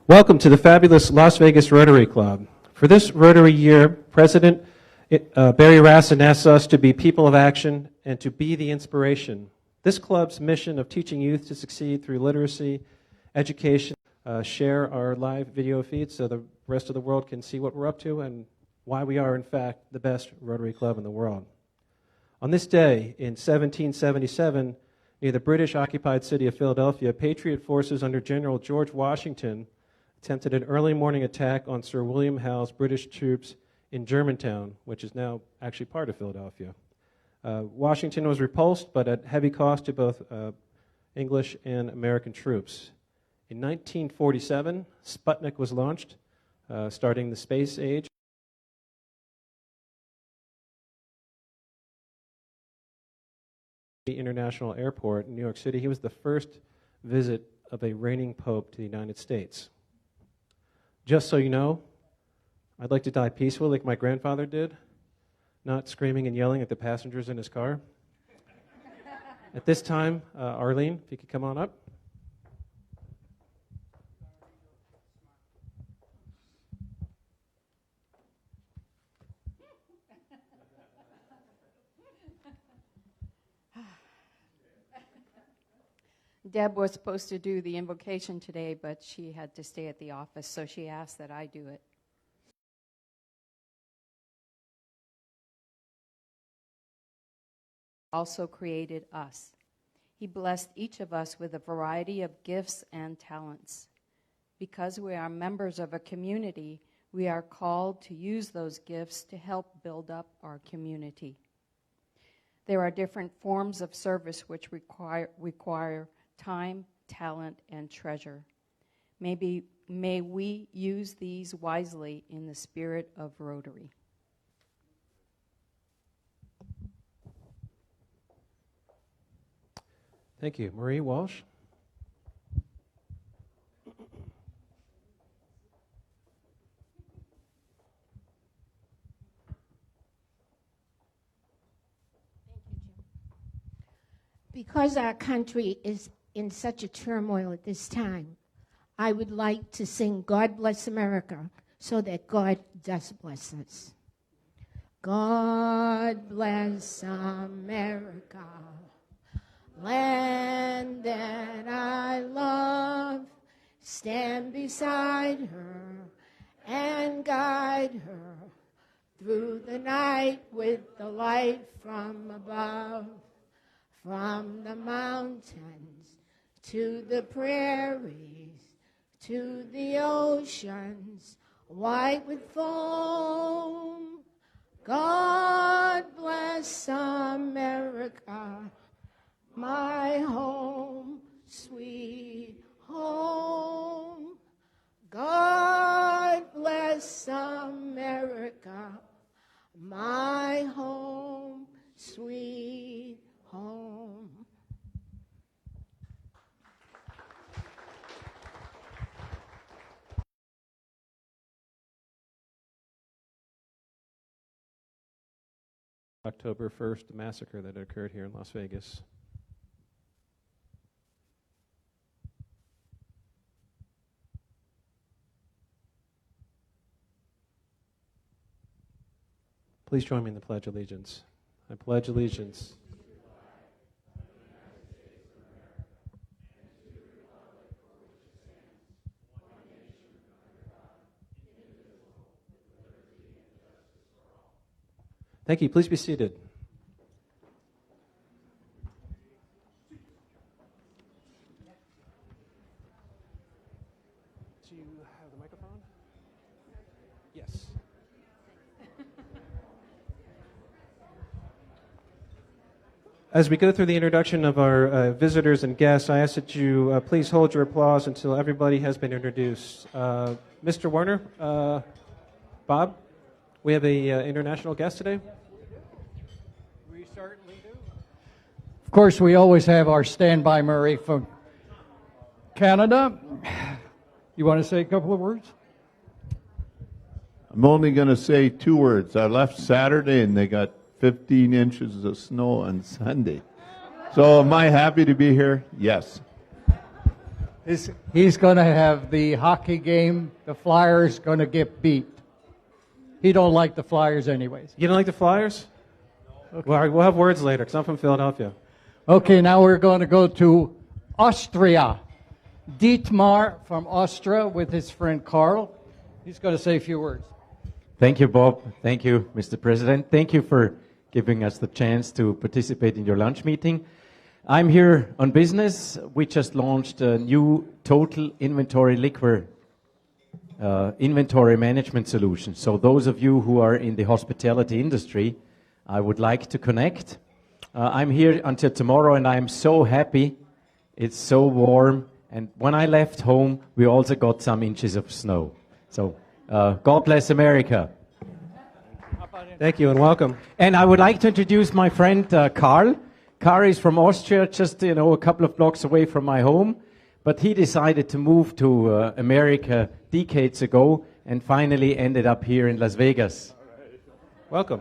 Welcome to the fabulous Las Vegas Rotary Club. For this Rotary year, President Barry Rassin asks us to be people of action and to be the inspiration. This club's mission of teaching youth to succeed through literacy, education, share our live video feed so the rest of the world can see what we're up to and why we are, in fact, the best Rotary Club in the world. On this day, in 1777, near the British-occupied city of Philadelphia, Patriot forces under General George Washington attempted an early morning attack on Sir William Howe's British troops in Germantown, which is now actually part of Philadelphia. Washington was repulsed, but at heavy cost to both English and American troops. In 1947, Sputnik was launched, starting the space age. The International Airport in New York City, he was the first visit of a reigning pope to the United States. Just so you know, I'd like to die peacefully like my grandfather did, not screaming and yelling at the passengers in his car. At this time, Arlene, if you could come on up. Deb was supposed to do the invocation today, but she had to stay at the office, so she asked that I do it. Also created us. He blessed each of us with a variety of gifts and talents. Because we are members of a community, we are called to use those gifts to help build up our community. There are different forms of service which require time, talent, and treasure. May we use these wisely in the spirit of Rotary. Thank you. Marie Walsh. Because our country is in such a turmoil at this time, I would like to sing God Bless America so that God does bless us. God bless America, land that I love. Stand beside her and guide her through the night with the light from above. From the mountains to the prairies, to the oceans, white with foam. God bless America, my home, sweet home. God bless America, my home, sweet home. October 1st massacre that occurred here in Las Vegas. Please join me in the Pledge of Allegiance. I pledge allegiance . Thank you. Please be seated. Do you have the microphone? Yes. As we go through the introduction of our visitors and guests, I ask that you please hold your applause until everybody has been introduced. Mr. Warner, Bob, we have an international guest today. We certainly do. Of course, we always have our standby Murray from Canada. You want to say a couple of words? I'm only going to say 2 words. I left Saturday and they got 15 inches of snow on Sunday. So am I happy to be here? Yes. He's going to have the hockey game. The Flyers going to get beat. He don't like the Flyers anyways. You don't like the Flyers? Okay. Well, we'll have words later because I'm from Philadelphia. Okay, now we're going to go to Austria. Dietmar from Austria with his friend Karl. He's going to say a few words. Thank you, Bob. Thank you, Mr. President. Thank you for giving us the chance to participate in your lunch meeting. I'm here on business. We just launched a new total inventory liquor inventory management solution. So those of you who are in the hospitality industry, I would like to connect. I'm here until tomorrow, and I'm so happy. It's so warm. And when I left home, we also got some inches of snow. So God bless America. Thank you and welcome. And I would like to introduce my friend Karl. Karl is from Austria, just a couple of blocks away from my home. But he decided to move to America decades ago and finally ended up here in Las Vegas. Welcome.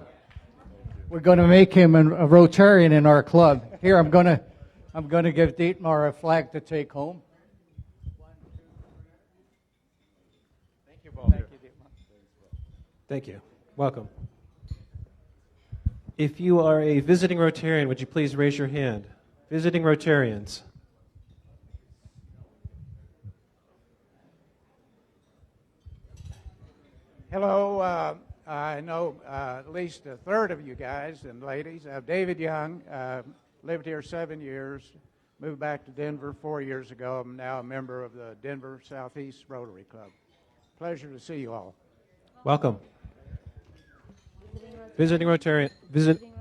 We're going to make him a Rotarian in our club. Here, I'm going to give Dietmar a flag to take home. Thank you, Bob. Thank you, Dietmar. Thank you. Welcome. If you are a visiting Rotarian, would you please raise your hand? Visiting Rotarians. Hello. I know at least a third of you guys and ladies. David Young, lived here 7 years, moved back to Denver 4 years ago. I'm now a member of the Denver Southeast Rotary Club. Pleasure to see you all. Welcome. Visiting Rotarian. Visiting.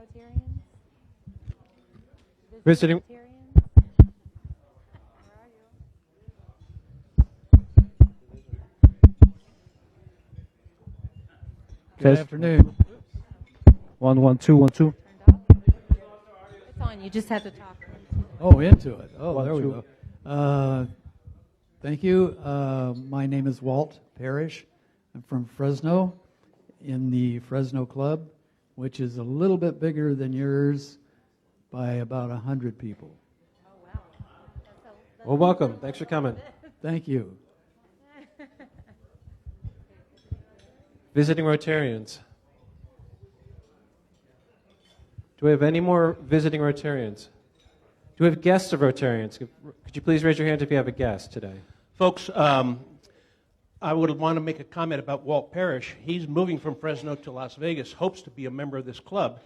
Good afternoon. 1 1 2 1 2. It's on. You just have to talk. Oh, into it. Oh, One, there we two. go. Thank you. My name is Walt Parrish. I'm from Fresno, in the Fresno Club, which is a little bit bigger than yours by about 100 people. Oh, wow. Well, welcome. Thanks for coming. Thank you. Visiting Rotarians. Do we have any more visiting Rotarians? Do we have guests of Rotarians? Could you please raise your hand if you have a guest today? Folks, I would want to make a comment about Walt Parrish. He's moving from Fresno to Las Vegas, hopes to be a member of this club,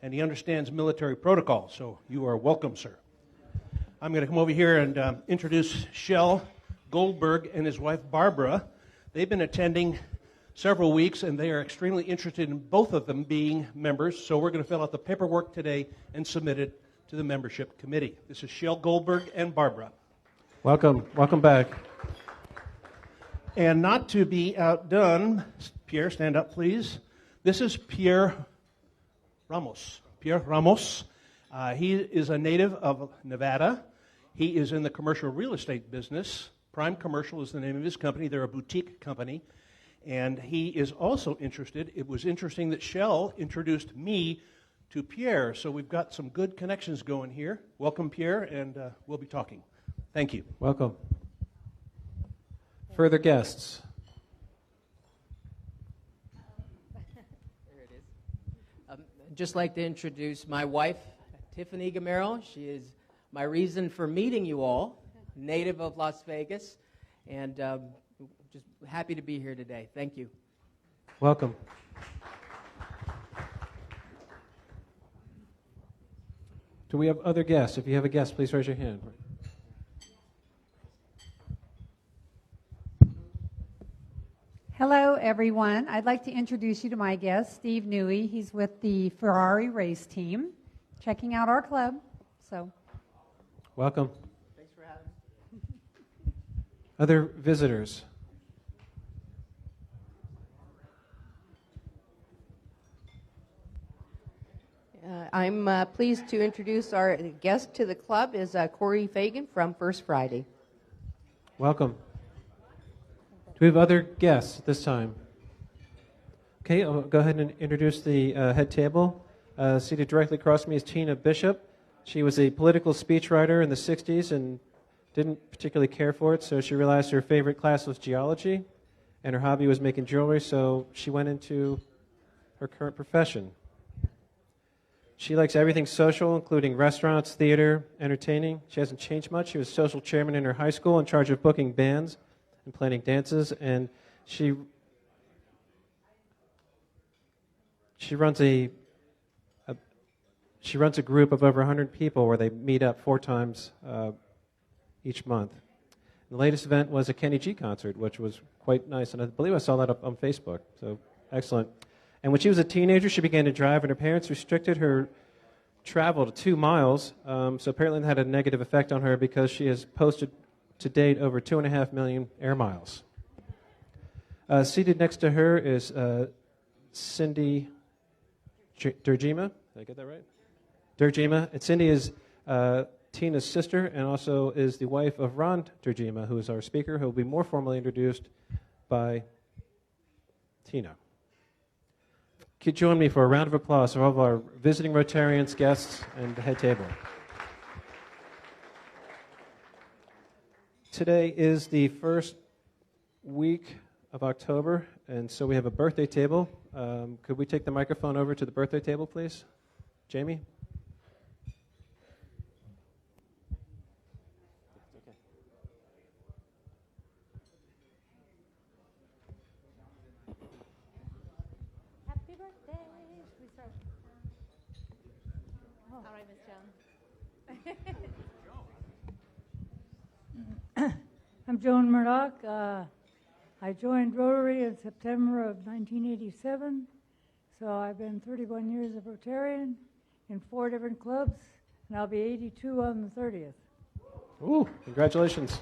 and he understands military protocol, so you are welcome, sir. I'm going to come over here and introduce Shell Goldberg and his wife, Barbara. They've been attending several weeks, and they are extremely interested in both of them being members, so we're going to fill out the paperwork today and submit it to the membership committee. This is Shell Goldberg and Barbara. Welcome. Welcome back. And not to be outdone, Pierre, stand up, please. This is Pierre Ramos. Pierre Ramos. He is a native of Nevada. He is in the commercial real estate business. Prime Commercial is the name of his company. They're a boutique company. And he is also interested. It was interesting that Shell introduced me to Pierre, so we've got some good connections going here. Welcome, Pierre, and we'll be talking. Thank you. Welcome. Further guests? There it is. I'd just like to introduce my wife, Tiffany Gamero. She is my reason for meeting you all, native of Las Vegas, and just happy to be here today. Thank you. Welcome. Do we have other guests? If you have a guest, please raise your hand. Hello, everyone. I'd like to introduce you to my guest, Steve Newey. He's with the Ferrari race team, checking out our club. So, Welcome. Thanks for having me. Other visitors? I'm pleased to introduce our guest to the club is Corey Fagan from First Friday. Welcome. Do we have other guests at this time? Okay, I'll go ahead and introduce the head table. Seated directly across from me is Tina Bishop. She was a political speechwriter in the 60s and didn't particularly care for it, so she realized her favorite class was geology, and her hobby was making jewelry, so she went into her current profession. She likes everything social, including restaurants, theater, entertaining. She hasn't changed much. She was social chairman in her high school, in charge of booking bands and planning dances, and she runs a group of over 100 people where they meet up 4 times each month. The latest event was a Kenny G concert, which was quite nice, and I believe I saw that up on Facebook, so excellent. And when she was a teenager, she began to drive, and her parents restricted her travel to 2 miles, so apparently that had a negative effect on her because she has posted to date over 2.5 million air miles. Seated next to her is Cindy Durjima. Did I get that right? Durjima. And Cindy is Tina's sister and also is the wife of Ron Durjima, who is our speaker, who will be more formally introduced by Tina. Could you join me for a round of applause for all of our visiting Rotarians, guests, and the head table. Today is the first week of October, and so we have a birthday table. Could we take the microphone over to the birthday table, please? Jamie? Happy birthday. We start. All right, Miss Joan. I'm Joan Murdoch. I joined Rotary in September of 1987, so I've been 31 years of Rotarian in 4 different clubs, and I'll be 82 on the 30th. Ooh, congratulations.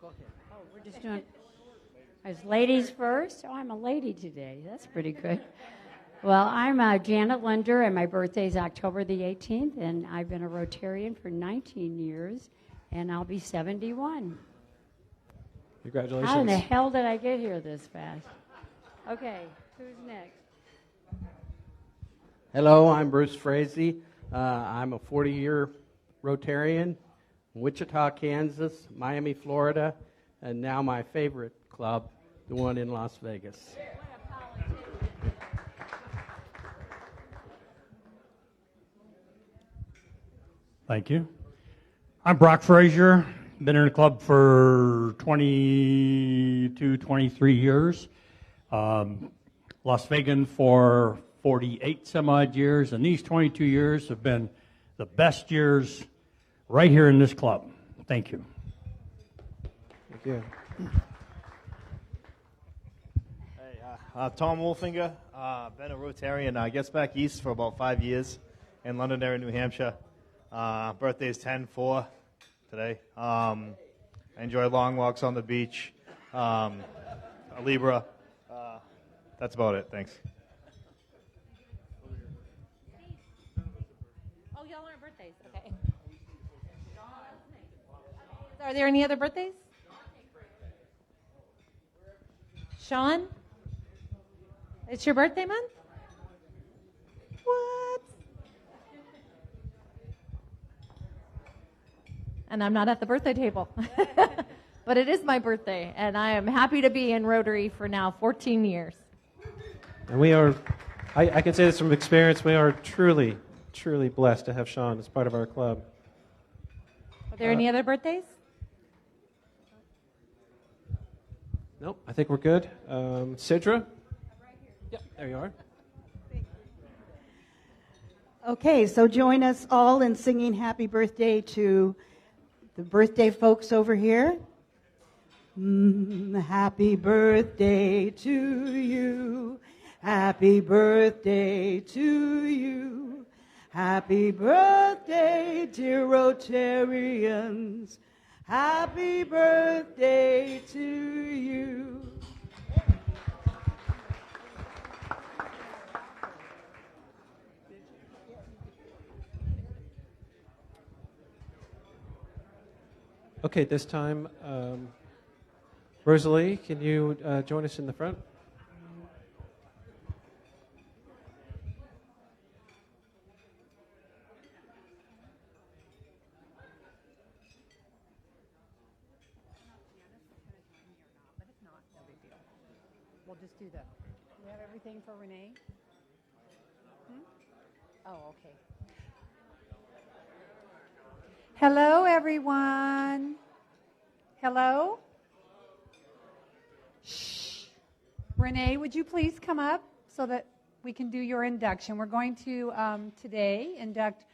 Oh, we're just doing as ladies first. Oh, I'm a lady today. That's pretty good. Well, I'm Janet Linder, and my birthday is October the 18th, and I've been a Rotarian for 19 years, and I'll be 71. Congratulations. How in the hell did I get here this fast? Okay, who's next? Hello, I'm Bruce Frazee. I'm a 40-year Rotarian, Wichita, Kansas, Miami, Florida, and now my favorite club, the one in Las Vegas. Thank you. I'm Brock Frazier. Been in the club for 22, 23 years. Las Vegas for 48 some odd years, and these 22 years have been the best years right here in this club. Thank you. Thank you. Hey, Tom Wolfinger. Been a Rotarian. I guess back east for about 5 years in Londonderry, New Hampshire. Birthday is 10/4 today. I enjoy long walks on the beach. A Libra. That's about it. Thanks. Oh, y'all aren't birthdays. Okay. Are there any other birthdays? Sean? It's your birthday month? What? And I'm not at the birthday table. But it is my birthday, and I am happy to be in Rotary for now 14 years. And we are, I can say this from experience, we are truly, truly blessed to have Sean as part of our club. Are there any other birthdays? Nope, I think we're good. Sidra? Yep, there you are. Okay, so join us all in singing happy birthday to the birthday folks over here. Happy birthday to you. Happy birthday to you. Happy birthday, dear Rotarians. Happy birthday to you. Okay, this time, Rosalie, can you join us in the front? we'll just do the. You have everything for Renee? Oh, okay. Hello, everyone. Hello? Shh. Renee, would you please come up so that we can do your induction? We're going to today induct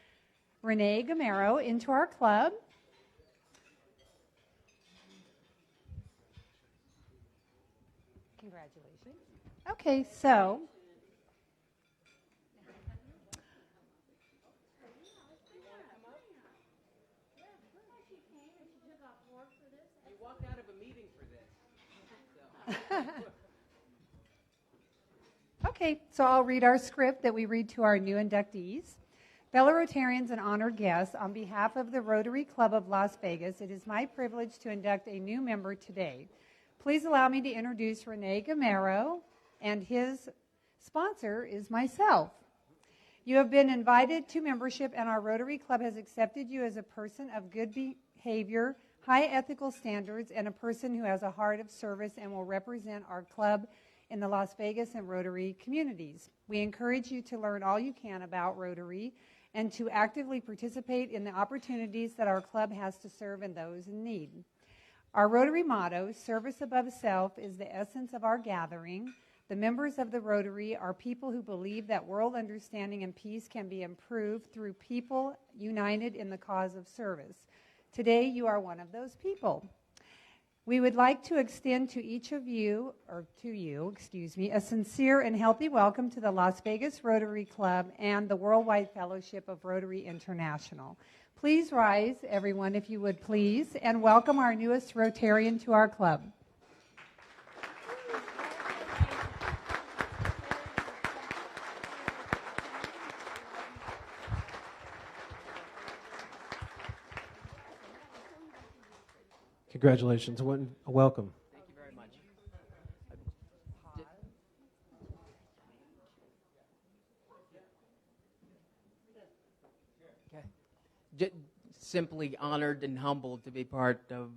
Renee Gamero into our club. Congratulations. Okay, so You walked out of a meeting for this. okay, so I'll read our script that we read to our new inductees. Fellow Rotarians and honored guests, on behalf of the Rotary Club of Las Vegas, it is my privilege to induct a new member today. Please allow me to introduce Renee Gamero, and his sponsor is myself. You have been invited to membership, and our Rotary Club has accepted you as a person of good behavior, high ethical standards, and a person who has a heart of service and will represent our club in the Las Vegas and Rotary communities. We encourage you to learn all you can about Rotary and to actively participate in the opportunities that our club has to serve in those in need. Our Rotary motto, service above self, is the essence of our gathering. The members of the Rotary are people who believe that world understanding and peace can be improved through people united in the cause of service. Today, you are one of those people. We would like to extend to each of you, or to you, a sincere and healthy welcome to the Las Vegas Rotary Club and the Worldwide Fellowship of Rotary International. Please rise, everyone, if you would please, and welcome our newest Rotarian to our club. Congratulations. Welcome. Thank you very much. Simply honored and humbled to be part of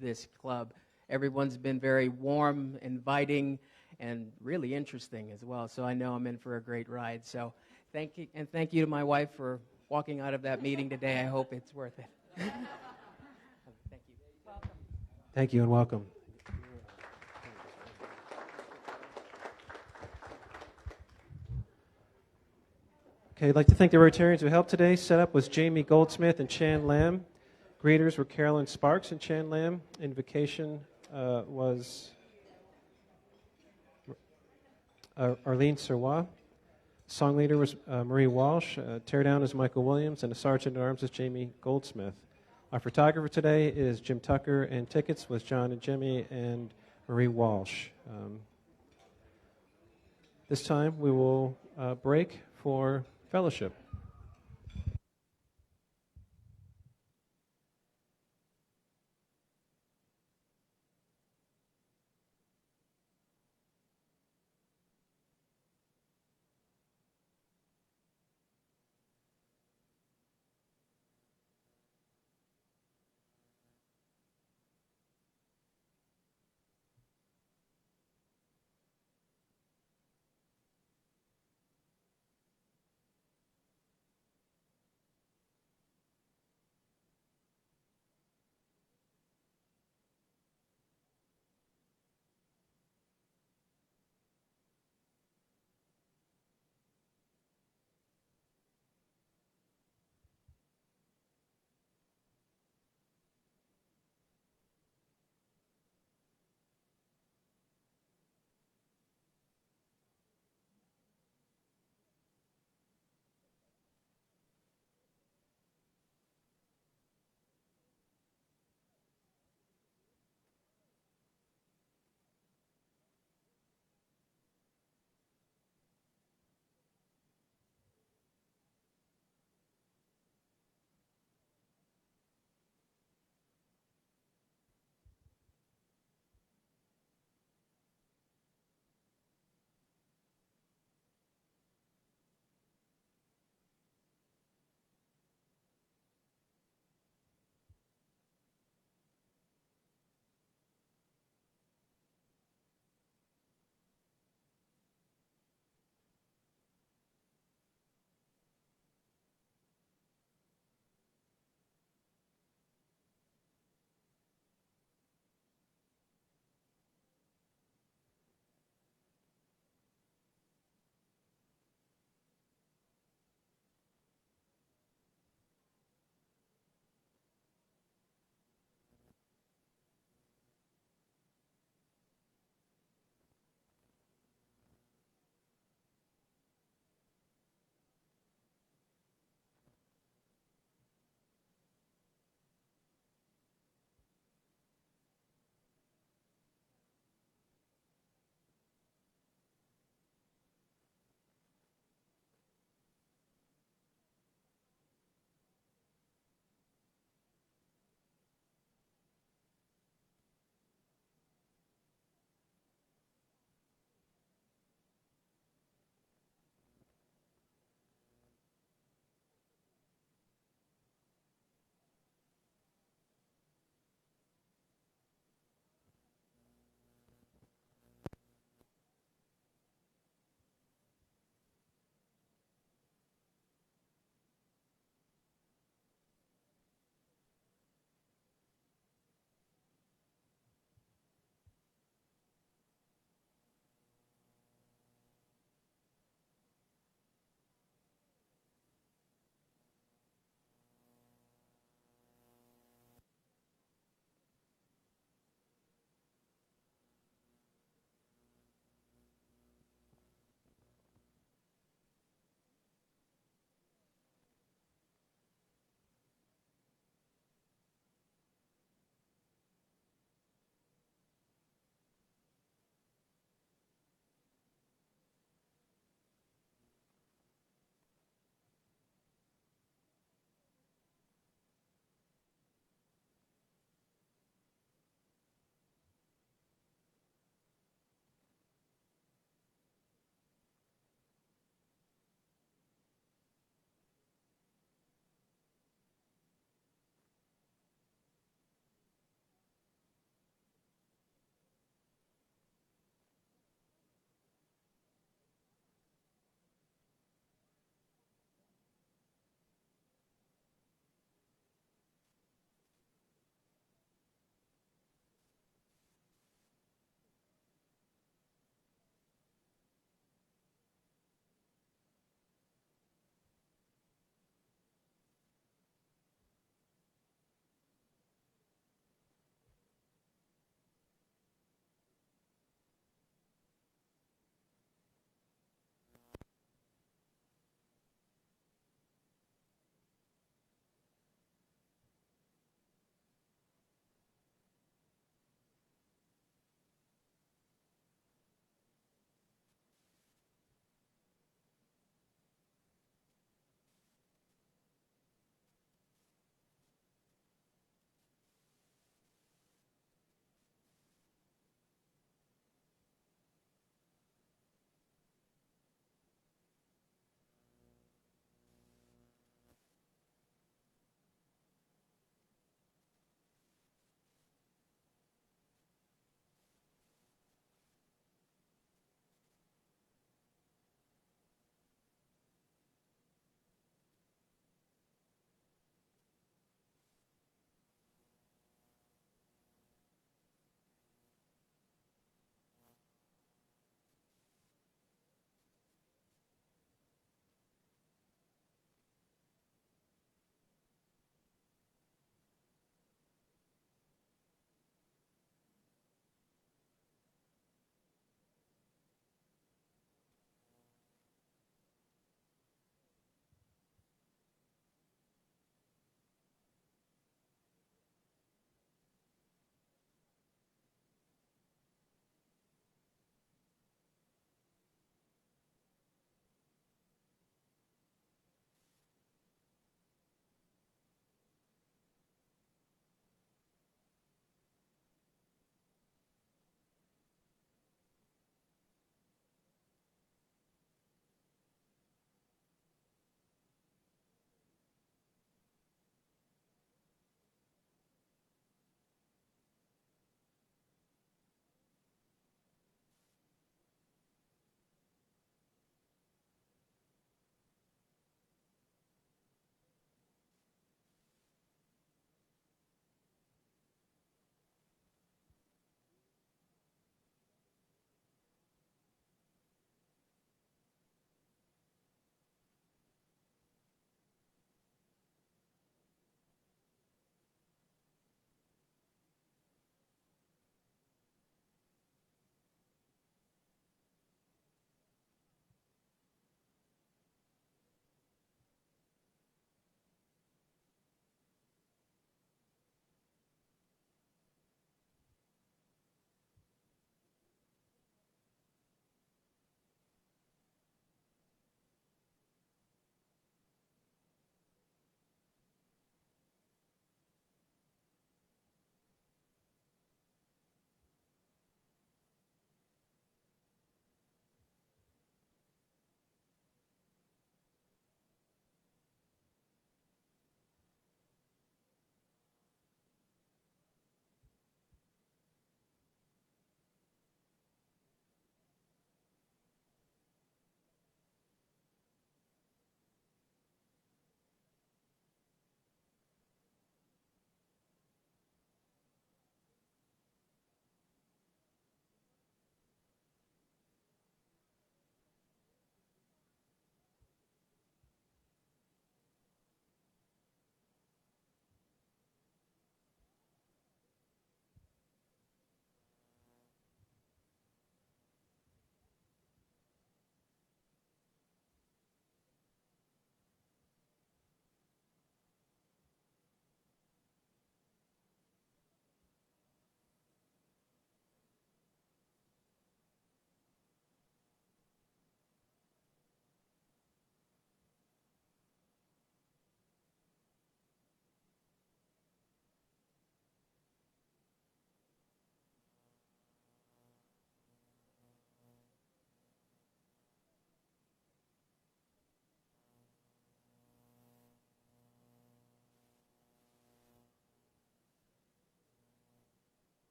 this club. Everyone's been very warm, inviting, and really interesting as well. So I know I'm in for a great ride. So thank you, and thank you to my wife for walking out of that meeting today. I hope it's worth it. Thank you. Welcome. Thank you and welcome. Okay, I'd like to thank the Rotarians who helped today. Setup was Jamie Goldsmith and Chan Lam. Greeters were Carolyn Sparks and Chan Lam. Invocation was Arlene Serwa. Song leader was Marie Walsh. Teardown is Michael Williams. And the Sergeant at Arms is Jamie Goldsmith. Our photographer today is Jim Tucker, and tickets was John and Jimmy and Marie Walsh. This time we will break for fellowship.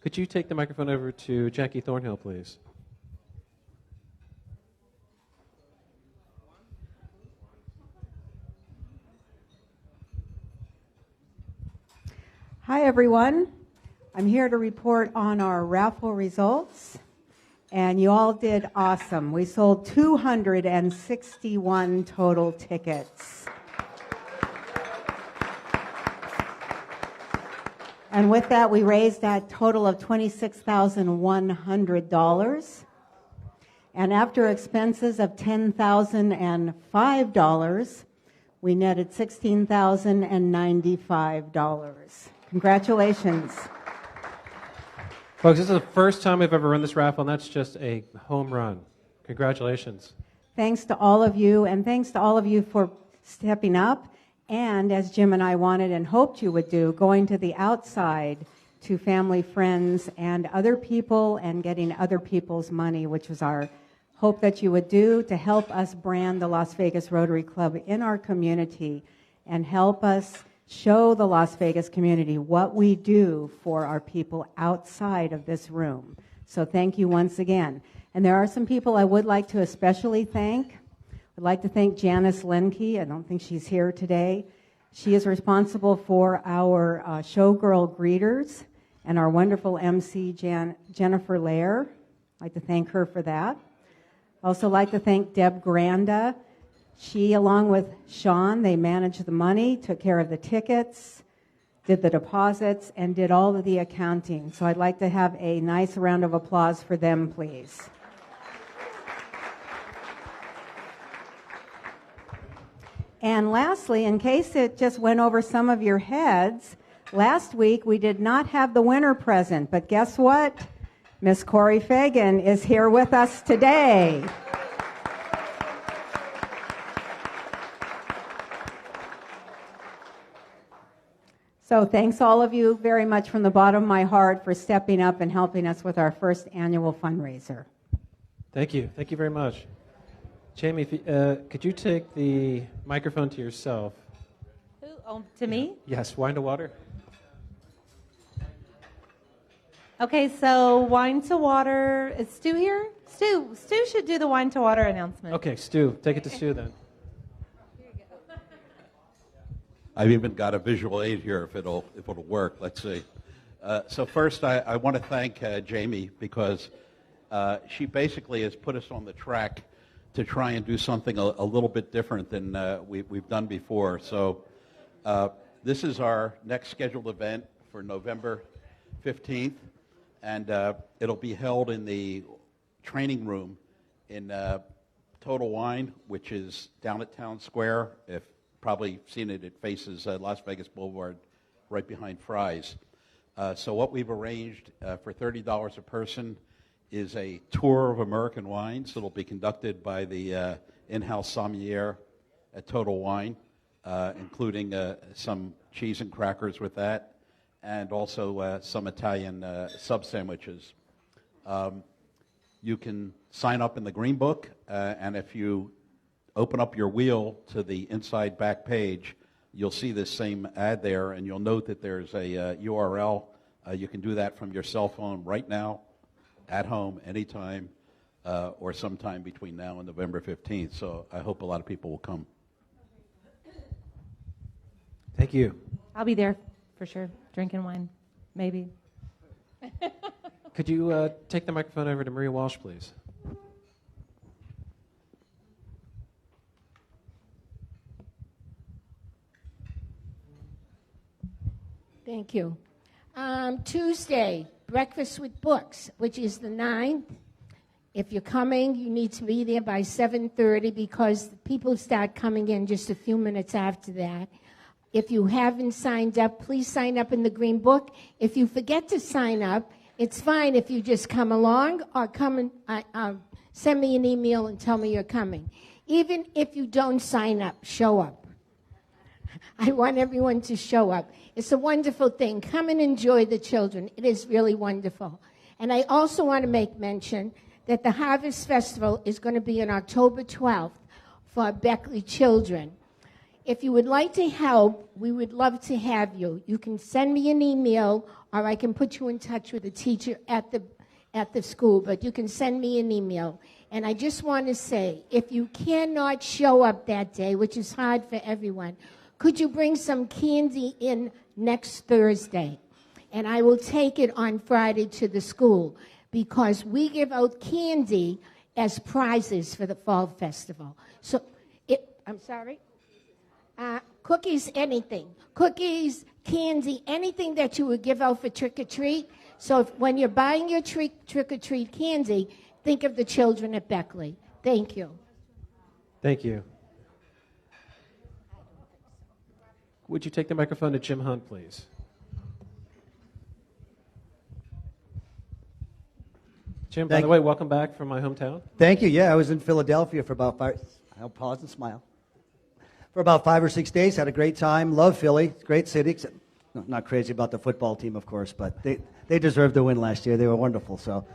Could you take the microphone over to Jackie Thornhill, please? Hi, everyone. I'm here to report on our raffle results, and you all did awesome. We sold 261 total tickets. And with that, we raised a total of $26,100. And after expenses of $10,005, we netted $16,095. Congratulations. Folks, this is the first time we've ever run this raffle, and that's just a home run. Congratulations. Thanks to all of you, and thanks to all of you for stepping up, and as Jim and I wanted and hoped you would do, going to the outside to family, friends, and other people, and getting other people's money, which was our hope that you would do to help us brand the Las Vegas Rotary Club in our community and help us show the Las Vegas community what we do for our people outside of this room. So thank you once again. And there are some people I would like to especially thank. I'd like to thank Janice Lenke. I don't think she's here today. She is responsible for our showgirl greeters and our wonderful MC, Jennifer Lair. I'd like to thank her for that. I'd also like to thank Deb Granda. She, along with Sean, they managed the money, took care of the tickets, did the deposits, and did all of the accounting. So I'd like to have a nice round of applause for them, please. And lastly, in case it just went over some of your heads, last week we did not have the winner present, but guess what? Miss Corey Fagan is here with us today. So thanks all of you very much from the bottom of my heart for stepping up and helping us with our first annual fundraiser. Thank you. Thank you very much. Jamie, if you, could you take the microphone to yourself? Who? Oh, to me? Yes, wine to water. Okay, so wine to water. Is Stu here? Stu should do the wine to water announcement. Okay, Stu. Take it to Stu then. I've even got a visual aid here if it'll work. Let's see. So first, I want to thank Jamie because she basically has put us on the track to try and do something a little bit different than we've done before. So this is our next scheduled event for November 15th, and it'll be held in the training room in Total Wine, which is down at Town Square. If probably seen it, it faces Las Vegas Boulevard right behind Fry's. So what we've arranged for $30 a person is a tour of American wines that'll be conducted by the in-house sommelier at Total Wine, including some cheese and crackers with that, and also some Italian sub-sandwiches. You can sign up in the Green Book, and if you open up your wheel to the inside back page, you'll see this same ad there, and you'll note that there's a URL. You can do that from your cell phone right now, at home, anytime, or sometime between now and November 15th. So I hope a lot of people will come. Thank you. I'll be there for sure, drinking wine, maybe. Could you take the microphone over to Maria Walsh, please? Thank you. Tuesday, Breakfast with Books, which is the 9th. If you're coming, you need to be there by 7:30 because people start coming in just a few minutes after that. If you haven't signed up, please sign up in the Green Book. If you forget to sign up, it's fine if you just come along or come and send me an email and tell me you're coming. Even if you don't sign up, show up. I want everyone to show up. It's a wonderful thing. Come and enjoy the children. It is really wonderful. And I also want to make mention that the Harvest Festival is going to be on October 12th for Beckley children. If you would like to help, we would love to have you. You can send me an email, or I can put you in touch with a teacher at the school, but you can send me an email. And I just want to say, if you cannot show up that day, which is hard for everyone, could you bring some candy in next Thursday? And I will take it on Friday to the school, because we give out candy as prizes for the Fall Festival. So, I'm sorry? Cookies, anything. Cookies, candy, anything that you would give out for trick-or-treat. So when you're buying your trick-or-treat candy, think of the children at Beckley. Thank you. Thank you. Would you take the microphone to Jim Hunt, please? Jim, by the way, welcome back from my hometown. Thank you. Yeah, I was in Philadelphia for about 5. I'll pause and smile. For about 5 or 6 days, had a great time. Love Philly. It's a great city. Not crazy about the football team, of course, but they deserved the win last year. They were wonderful. So,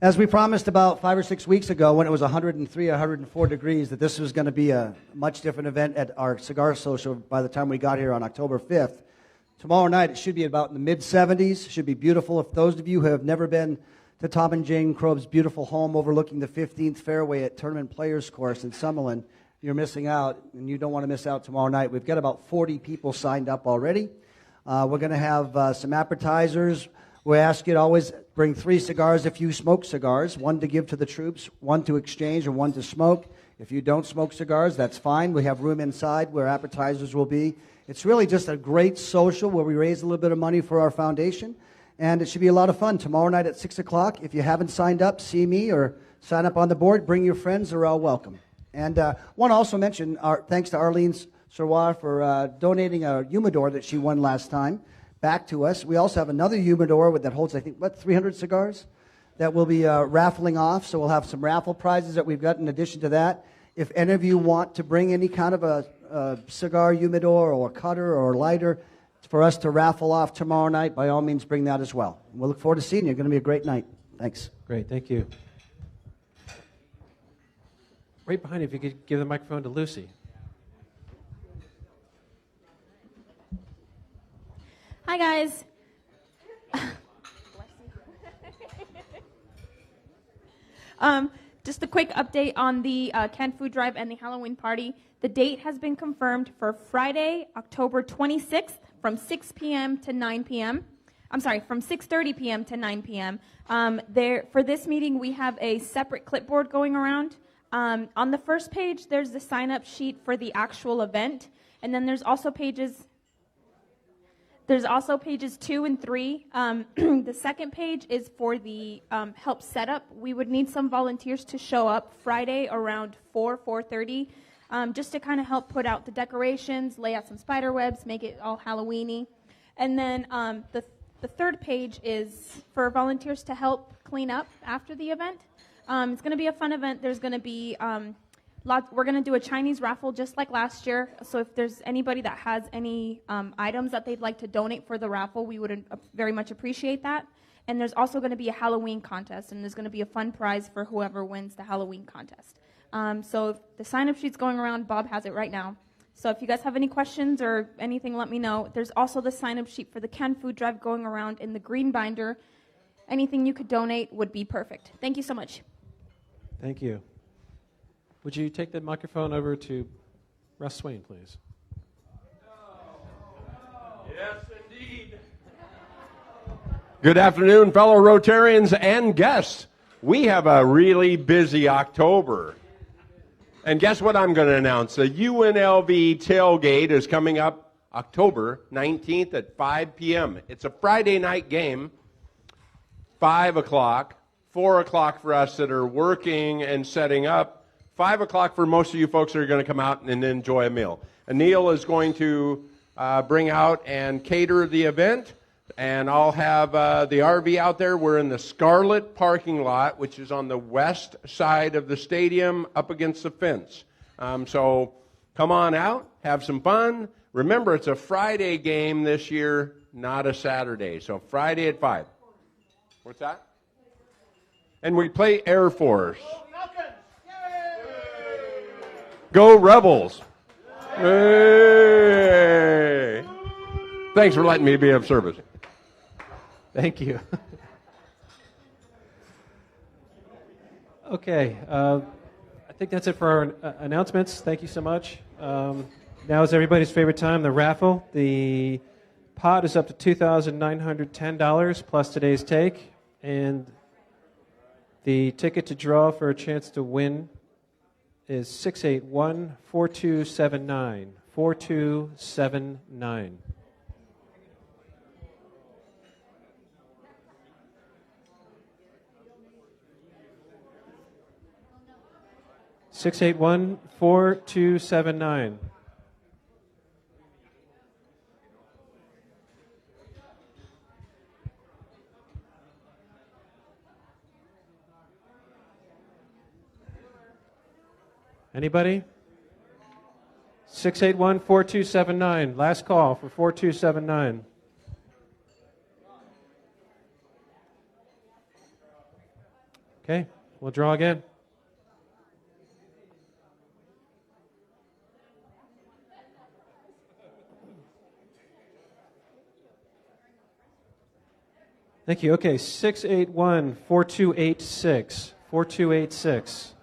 as we promised about 5 or 6 weeks ago, when it was 103, 104 degrees, that this was going to be a much different event at our cigar social by the time we got here on October 5th. Tomorrow night, it should be about in the mid-70s. Should be beautiful. If those of you who have never been to Tom and Jane Krob's beautiful home overlooking the 15th fairway at Tournament Players Course in Summerlin, you're missing out, and you don't want to miss out tomorrow night. We've got about 40 people signed up already. We're going to have some appetizers. We ask you to always bring 3 cigars if you smoke cigars, 1 to give to the troops, 1 to exchange, and 1 to smoke. If you don't smoke cigars, that's fine. We have room inside where appetizers will be. It's really just a great social where we raise a little bit of money for our foundation, and it should be a lot of fun. Tomorrow night at 6 o'clock, if you haven't signed up, see me or sign up on the board. Bring your friends. They're all welcome. And want to also mention, thanks to Arlene Serrois for donating a humidor that she won last time back to us. We also have another humidor that holds, I think, 300 cigars that we'll be raffling off. So we'll have some raffle prizes that we've got in addition to that. If any of you want to bring any kind of a cigar humidor or a cutter or a lighter for us to raffle off tomorrow night, by all means, bring that as well. We'll look forward to seeing you. It's going to be a great night. Thanks. Great, thank you. Right behind you, if you could give the microphone to Lucy. Hi, guys. Just a quick update on the canned food drive and the Halloween party. The date has been confirmed for Friday, October 26th from 6 p.m. to 9 p.m. I'm sorry, from 6:30 p.m. to 9 p.m. For this meeting, we have a separate clipboard going around. On the first page, there's the sign-up sheet for the actual event, and then there's also pages 2 and 3. The second page is for the help setup. We would need some volunteers to show up Friday around 4:30, just to kind of help put out the decorations, lay out some spider webs, make it all Halloween-y. And then the third page is for volunteers to help clean up after the event. It's going to be a fun event. There's going to be we're going to do a Chinese raffle just like last year. So if there's anybody that has any items that they'd like to donate for the raffle, we would very much appreciate that. And there's also going to be a Halloween contest, and there's going to be a fun prize for whoever wins the Halloween contest. So if the sign-up sheet's going around. Bob has it right now. So if you guys have any questions or anything, let me know. There's also the sign-up sheet for the canned food drive going around in the green binder. Anything you could donate would be perfect. Thank you so much. Thank you. Would you take the microphone over to Russ Swain, please? Yes, indeed. Good afternoon, fellow Rotarians and guests. We have a really busy October. And guess what I'm going to announce? The UNLV tailgate is coming up October 19th at 5 p.m. It's a Friday night game, 5 o'clock. 4 o'clock for us that are working and setting up. 5 o'clock for most of you folks that are going to come out and enjoy a meal. Anil is going to bring out and cater the event, and I'll have the RV out there. We're in the Scarlet parking lot, which is on the west side of the stadium up against the fence. So come on out, have some fun. Remember, it's a Friday game this year, not a Saturday. So Friday at 5. What's that? And we play Air Force. Go Rebels. Hey. Thanks for letting me be of service. Thank you. Okay, I think that's it for our announcements. Thank you so much. Now is everybody's favorite time, the raffle. The pot is up to $2,910 plus today's take, and the ticket to draw for a chance to win is 681-4279. 4279. Six eight one 4279. Anybody? 681-4279. Last call for 4279. Okay, we'll draw again. Thank you. Okay, 681-4286. 4286.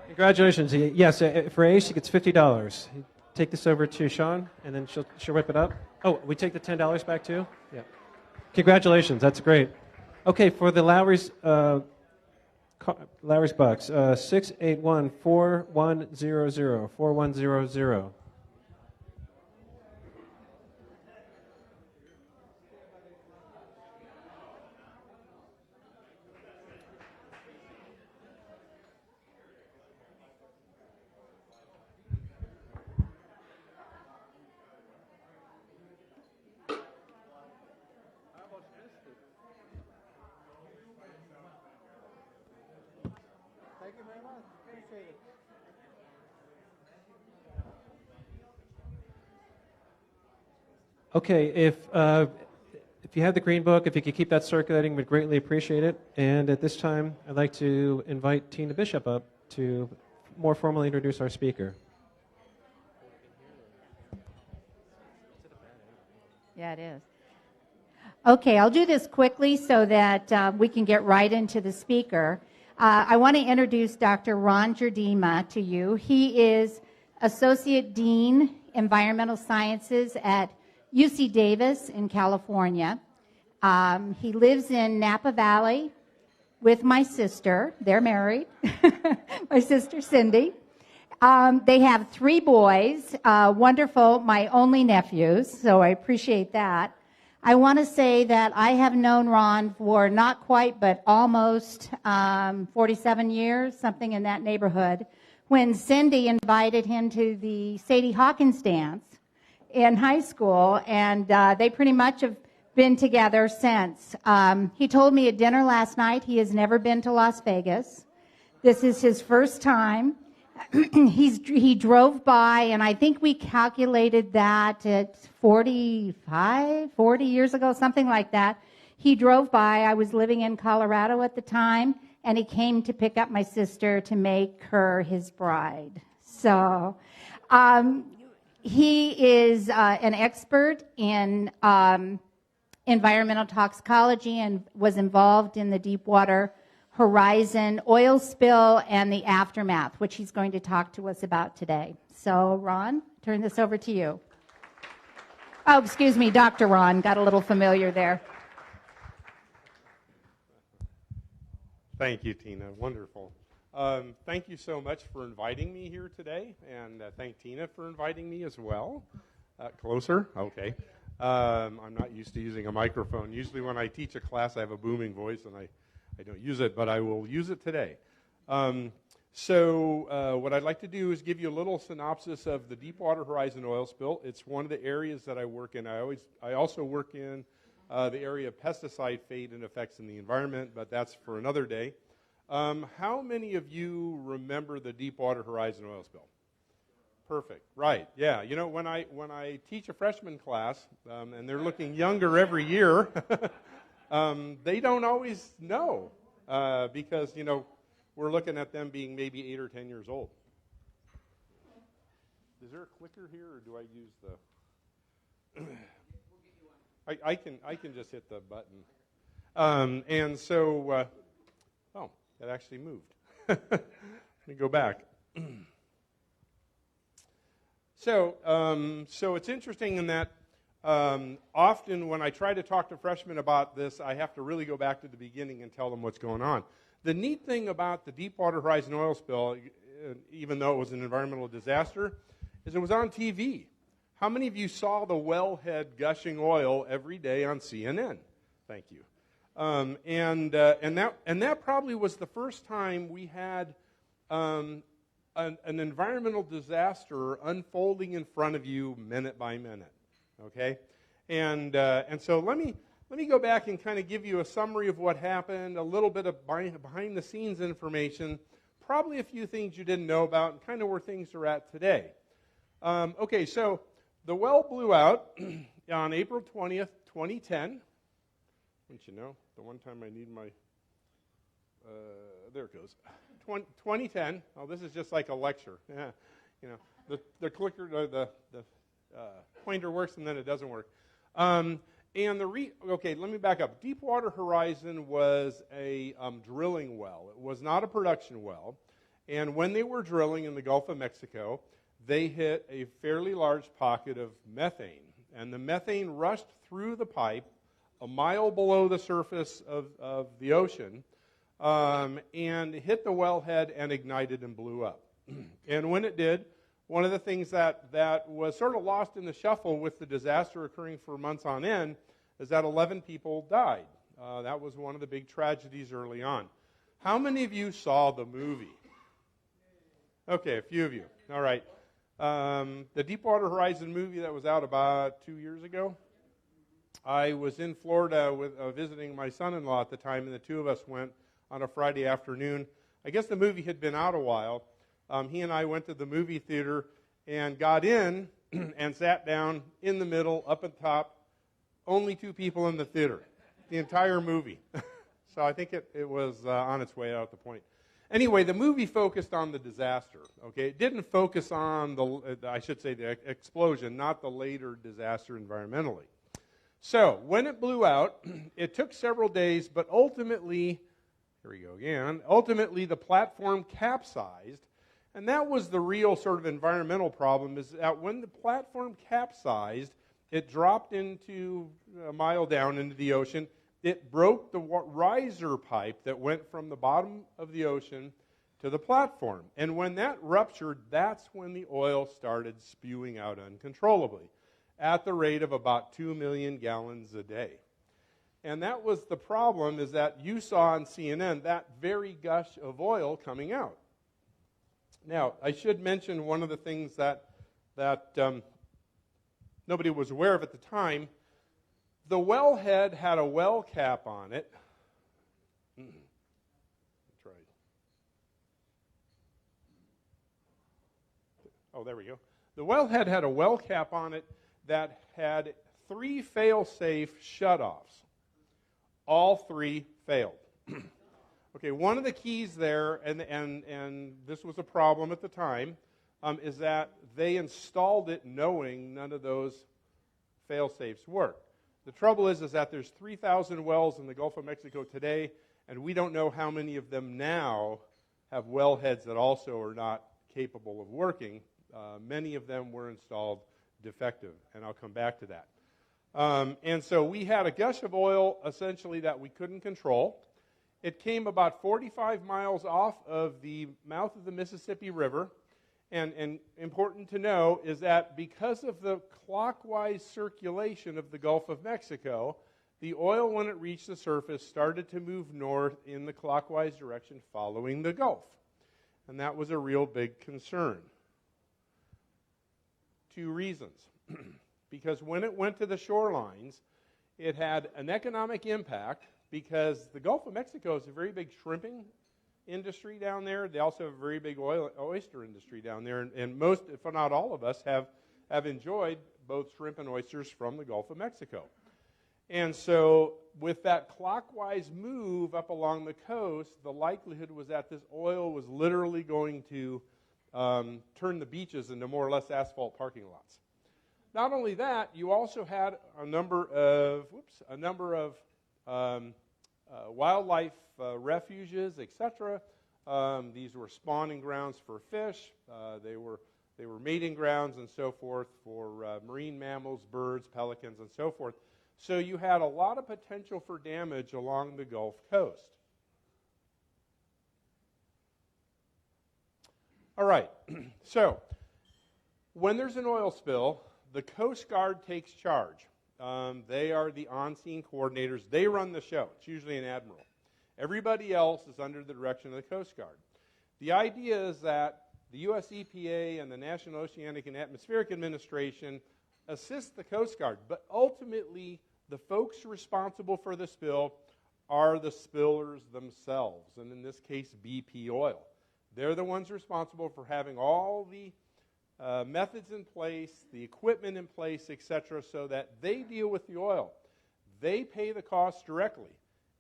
Congratulations. Yes, for Ace, he gets $50. Take this over to Sean, and then she'll rip it up. Oh, we take the $10 back too? Yeah. Congratulations. That's great. Okay, for the Lowry's Bucks, 681-4100. 4100. Okay, if you have the green book, if you could keep that circulating, we'd greatly appreciate it. And at this time, I'd like to invite Tina Bishop up to more formally introduce our speaker. Yeah, it is. Okay, I'll do this quickly so that we can get right into the speaker. I want to introduce Dr. Ron Jardima to you. He is Associate Dean, Environmental Sciences at UC Davis in California. He lives in Napa Valley with my sister. They're married. My sister, Cindy. They have 3 boys, wonderful, my only nephews, so I appreciate that. I want to say that I have known Ron for not quite, but almost 47 years, something in that neighborhood, when Cindy invited him to the Sadie Hawkins dance in high school, and they pretty much have been together since. He told me at dinner last night he has never been to Las Vegas. This is his first time. He drove by, and I think we calculated that at 40 years ago, something like that. He drove by. I was living in Colorado at the time, and he came to pick up my sister to make her his bride. So he is an expert in environmental toxicology and was involved in the Deepwater Horizon oil spill and the aftermath, which he's going to talk to us about today. So, Ron, turn this over to you. Oh, excuse me, Dr. Ron. Got a little familiar there. Thank you, Tina. Wonderful. Thank you so much for inviting me here today, and thank Tina for inviting me as well. Closer? Okay. I'm not used to using a microphone. Usually when I teach a class, I have a booming voice, and I don't use it, but I will use it today. So what I'd like to do is give you a little synopsis of the Deepwater Horizon oil spill. It's one of the areas that I work in. I also work in the area of pesticide fate and effects in the environment, but that's for another day. How many of you remember the Deepwater Horizon oil spill? Perfect. Right. Yeah. You know, when I teach a freshman class, and they're looking younger every year, they don't always know because, you know, we're looking at them being maybe 8 or 10 years old. Is there a clicker here, or do I use the... I can just hit the button. And so, oh, that actually moved. Let me go back. So it's interesting in that often when I try to talk to freshmen about this, I have to really go back to the beginning and tell them what's going on. The neat thing about the Deepwater Horizon oil spill, even though it was an environmental disaster, is it was on TV. How many of you saw the wellhead gushing oil every day on CNN? Thank you. And that probably was the first time we had an environmental disaster unfolding in front of you minute by minute. Okay, and so let me go back and kind of give you a summary of what happened, a little bit of behind the scenes information, probably a few things you didn't know about, and kind of where things are at today. Okay, so the well blew out on April 20th, 2010. Don't you know, the one time I need my, there it goes, 2010. Oh, this is just like a lecture. Yeah, you know, the clicker, the pointer works and then it doesn't work. Okay, let me back up. Deepwater Horizon was a drilling well. It was not a production well. And when they were drilling in the Gulf of Mexico, they hit a fairly large pocket of methane. And the methane rushed through the pipe a mile below the surface of the ocean and hit the wellhead and ignited and blew up. And when it did, one of the things that was sort of lost in the shuffle with the disaster occurring for months on end is that 11 people died. That was one of the big tragedies early on. How many of you saw the movie? Okay, a few of you. All right. The Deepwater Horizon movie that was out about 2 years ago. I was in Florida visiting my son-in-law at the time, and the two of us went on a Friday afternoon. I guess the movie had been out a while. He and I went to the movie theater and got in and sat down in the middle, up at top. Only 2 people in the theater, the entire movie. So I think it was on its way out at the point. Anyway, the movie focused on the disaster. Okay, it didn't focus on the explosion, not the later disaster environmentally. So when it blew out, it took several days, but ultimately, here we go again. Ultimately, the platform capsized. And that was the real sort of environmental problem, is that when the platform capsized, it dropped into a mile down into the ocean. It broke the riser pipe that went from the bottom of the ocean to the platform. And when that ruptured, that's when the oil started spewing out uncontrollably at the rate of about 2 million gallons a day. And that was the problem, is that you saw on CNN that very gush of oil coming out. Now, I should mention one of the things that nobody was aware of at the time. The wellhead had a well cap on it. That's right. Oh, there we go. The wellhead had a well cap on it that had 3 fail-safe shutoffs. All 3 failed. Okay, one of the keys there, and this was a problem at the time, is that they installed it knowing none of those fail-safes worked. The trouble is that there's 3,000 wells in the Gulf of Mexico today, and we don't know how many of them now have wellheads that also are not capable of working. Many of them were installed defective, and I'll come back to that. And so we had a gush of oil, essentially, that we couldn't control. It came about 45 miles off of the mouth of the Mississippi River. And important to know is that because of the clockwise circulation of the Gulf of Mexico, the oil, when it reached the surface, started to move north in the clockwise direction following the Gulf. And that was a real big concern. 2 reasons. Because when it went to the shorelines, it had an economic impact because the Gulf of Mexico is a very big shrimping industry down there. They also have a very big oyster industry down there. And most, if not all of us, have enjoyed both shrimp and oysters from the Gulf of Mexico. And so with that clockwise move up along the coast, the likelihood was that this oil was literally going to turn the beaches into more or less asphalt parking lots. Not only that, you also had a number of wildlife refuges, etc. These were spawning grounds for fish. They were mating grounds and so forth for marine mammals, birds, pelicans, and so forth. So you had a lot of potential for damage along the Gulf Coast. All right, so when there's an oil spill, the Coast Guard takes charge. They are the on-scene coordinators. They run the show. It's usually an admiral. Everybody else is under the direction of the Coast Guard. The idea is that the U.S. EPA and the National Oceanic and Atmospheric Administration assist the Coast Guard, but ultimately the folks responsible for the spill are the spillers themselves, and in this case, BP Oil. They're the ones responsible for having all the methods in place, the equipment in place, etc., so that they deal with the oil. They pay the costs directly.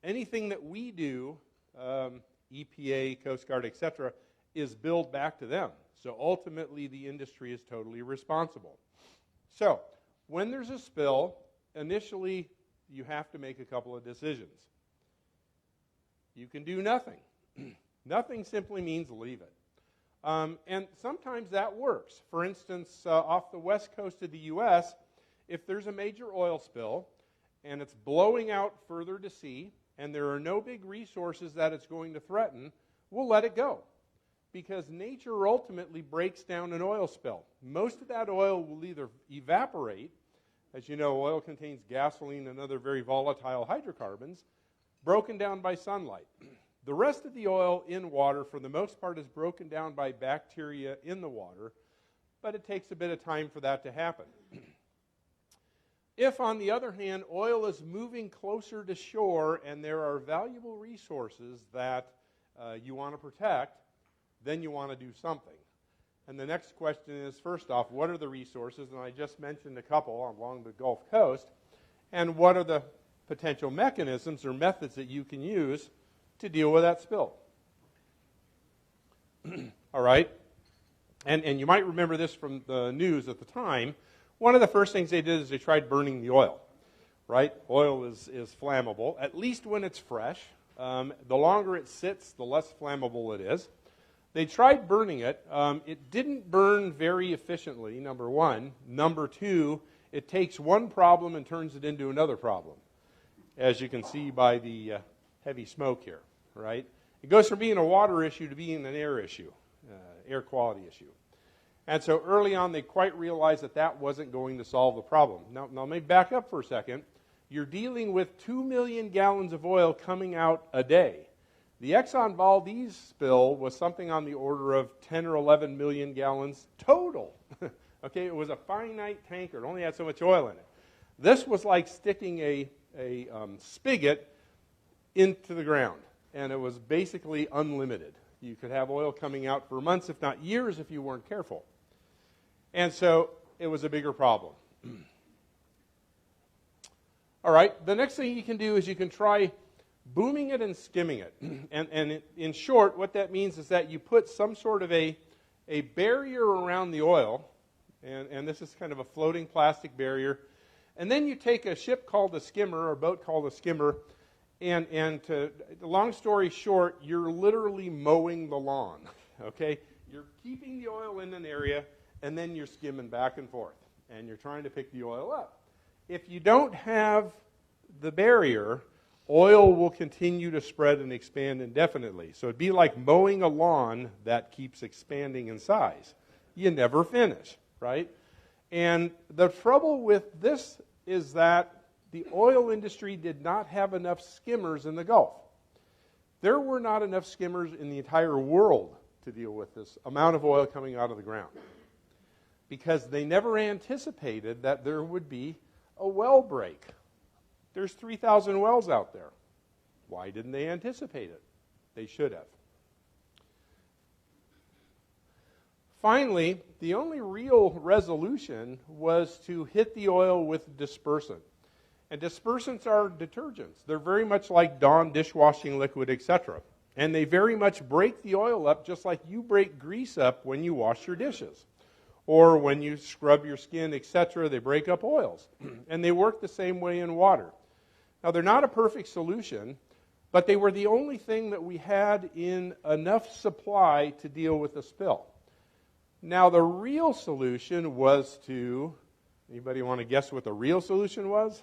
Anything that we do, EPA, Coast Guard, etc., is billed back to them. So ultimately, the industry is totally responsible. So when there's a spill, initially, you have to make a couple of decisions. You can do nothing. Nothing simply means leave it. And sometimes that works. For instance, off the west coast of the U.S., if there's a major oil spill and it's blowing out further to sea and there are no big resources that it's going to threaten, we'll let it go. Because nature ultimately breaks down an oil spill. Most of that oil will either evaporate. As you know, oil contains gasoline and other very volatile hydrocarbons, broken down by sunlight. The rest of the oil in water, for the most part, is broken down by bacteria in the water, but it takes a bit of time for that to happen. If, on the other hand, oil is moving closer to shore and there are valuable resources that you want to protect, then you want to do something. And the next question is, first off, what are the resources? And I just mentioned a couple along the Gulf Coast. And what are the potential mechanisms or methods that you can use to deal with that spill? All right? And you might remember this from the news at the time. One of the first things they did is they tried burning the oil, right? Oil is flammable, at least when it's fresh. The longer it sits, the less flammable it is. They tried burning it. It didn't burn very efficiently, number one. Number two, it takes one problem and turns it into another problem, as you can see by the heavy smoke here, right? It goes from being a water issue to being an air issue, air quality issue. And so early on, they quite realized that that wasn't going to solve the problem. Now let me back up for a second. You're dealing with 2 million gallons of oil coming out a day. The Exxon Valdez spill was something on the order of 10 or 11 million gallons total. Okay, it was a finite tanker. It only had so much oil in it. This was like sticking a spigot into the ground, and it was basically unlimited. You could have oil coming out for months, if not years, if you weren't careful. And so it was a bigger problem. All right, the next thing you can do is you can try booming it and skimming it. And in short, what that means is that you put some sort of a barrier around the oil, and this is kind of a floating plastic barrier, and then you take a ship called a skimmer, or a boat called a skimmer, and to, long story short, you're literally mowing the lawn, okay? You're keeping the oil in an area, and then you're skimming back and forth, and you're trying to pick the oil up. If you don't have the barrier, oil will continue to spread and expand indefinitely. So it'd be like mowing a lawn that keeps expanding in size. You never finish, right? And the trouble with this is that the oil industry did not have enough skimmers in the Gulf. There were not enough skimmers in the entire world to deal with this amount of oil coming out of the ground, because they never anticipated that there would be a well break. There's 3,000 wells out there. Why didn't they anticipate it? They should have. Finally, the only real resolution was to hit the oil with dispersant. And dispersants are detergents. They're very much like Dawn dishwashing liquid, etc. And they very much break the oil up just like you break grease up when you wash your dishes. Or when you scrub your skin, etc., they break up oils. And they work the same way in water. Now, they're not a perfect solution, but they were the only thing that we had in enough supply to deal with the spill. Now, the real solution was to, anybody want to guess what the real solution was?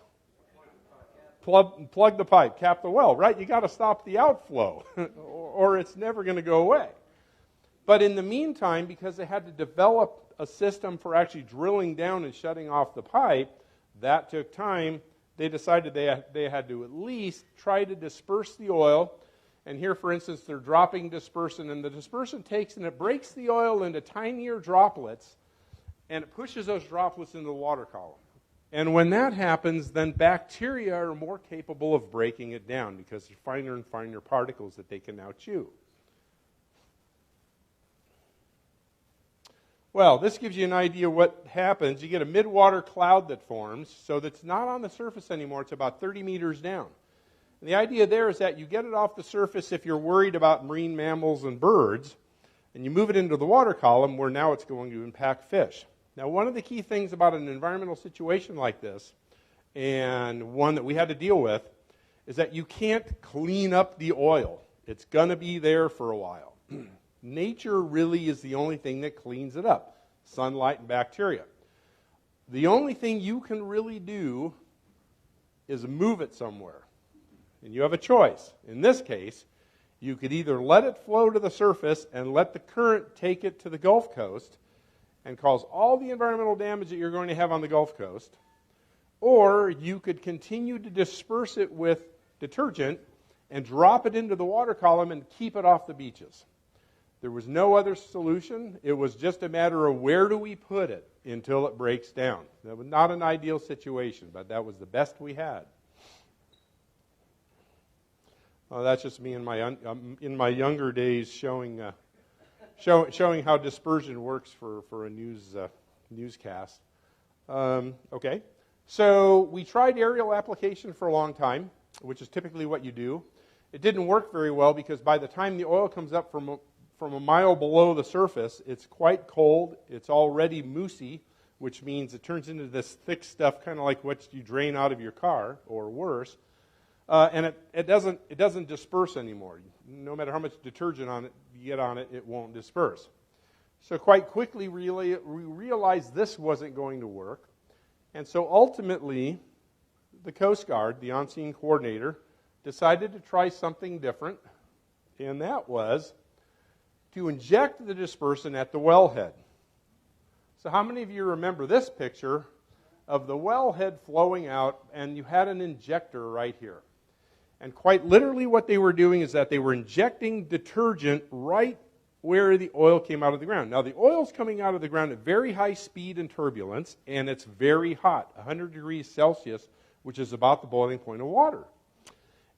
Plug the pipe, cap the well, right? You got to stop the outflow, or it's never going to go away. But in the meantime, because they had to develop a system for actually drilling down and shutting off the pipe, that took time. They decided they had to at least try to disperse the oil. And here, for instance, they're dropping dispersant, and the dispersant takes and it breaks the oil into tinier droplets, and it pushes those droplets into the water column. And when that happens, then bacteria are more capable of breaking it down because they're finer and finer particles that they can now chew. Well, this gives you an idea what happens. You get a mid-water cloud that forms, so that's not on the surface anymore. It's about 30 meters down. And the idea there is that you get it off the surface if you're worried about marine mammals and birds, and you move it into the water column where now it's going to impact fish. Now, one of the key things about an environmental situation like this, and one that we had to deal with, is that you can't clean up the oil. It's going to be there for a while. Nature really is the only thing that cleans it up, sunlight and bacteria. The only thing you can really do is move it somewhere. And you have a choice. In this case, you could either let it flow to the surface and let the current take it to the Gulf Coast and cause all the environmental damage that you're going to have on the Gulf Coast, or you could continue to disperse it with detergent and drop it into the water column and keep it off the beaches. There was no other solution. It was just a matter of where do we put it until it breaks down. That was not an ideal situation, but that was the best we had. That's just me in my younger days showing how dispersion works for a newscast. Okay, so we tried aerial application for a long time, which is typically what you do. It didn't work very well because by the time the oil comes up from a mile below the surface, it's quite cold. It's already moosey, which means it turns into this thick stuff, kind of like what you drain out of your car, or worse. And it doesn't disperse anymore. No matter how much detergent you get on it, it won't disperse. So quite quickly, we realized this wasn't going to work. And so ultimately, the Coast Guard, the on-scene coordinator, decided to try something different, and that was to inject the dispersant at the wellhead. So how many of you remember this picture of the wellhead flowing out, and you had an injector right here? And quite literally what they were doing is that they were injecting detergent right where the oil came out of the ground. Now, the oil's coming out of the ground at very high speed and turbulence, and it's very hot, 100 degrees Celsius, which is about the boiling point of water.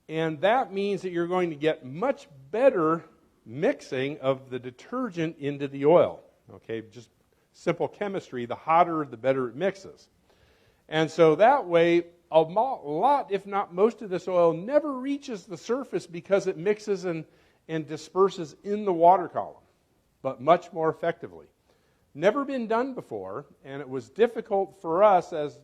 And that means that you're going to get much better mixing of the detergent into the oil. Okay, just simple chemistry, the hotter, the better it mixes. And so that way, a lot, if not most of this oil never reaches the surface because it mixes and disperses in the water column, but much more effectively. Never been done before, and it was difficult for us as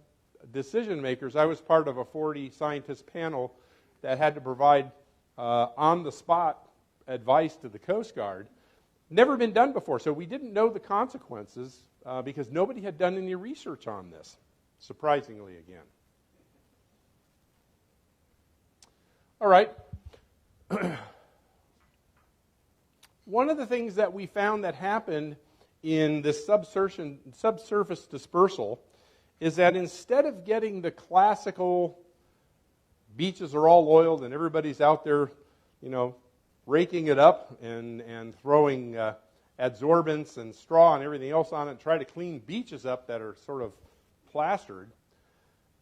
decision makers. I was part of a 40-scientist panel that had to provide on-the-spot advice to the Coast Guard. Never been done before, so we didn't know the consequences because nobody had done any research on this, surprisingly again. All right. One of the things that we found that happened in this subsurface dispersal is that instead of getting the classical beaches are all oiled and everybody's out there, raking it up and throwing adsorbents and straw and everything else on it and try to clean beaches up that are sort of plastered,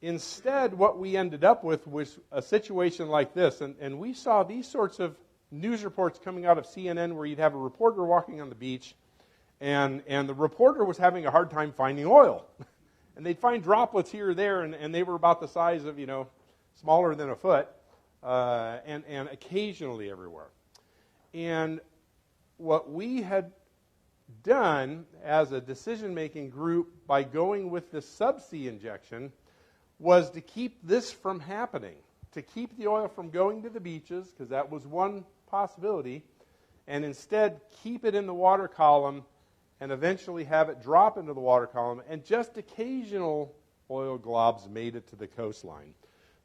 instead what we ended up with was a situation like this. And we saw these sorts of news reports coming out of CNN where you'd have a reporter walking on the beach and the reporter was having a hard time finding oil. And they'd find droplets here or there, and they were about the size of, smaller than a foot, and occasionally everywhere. And what we had done as a decision-making group by going with the subsea injection was to keep this from happening, to keep the oil from going to the beaches, because that was one possibility, and instead keep it in the water column and eventually have it drop into the water column, and just occasional oil globs made it to the coastline.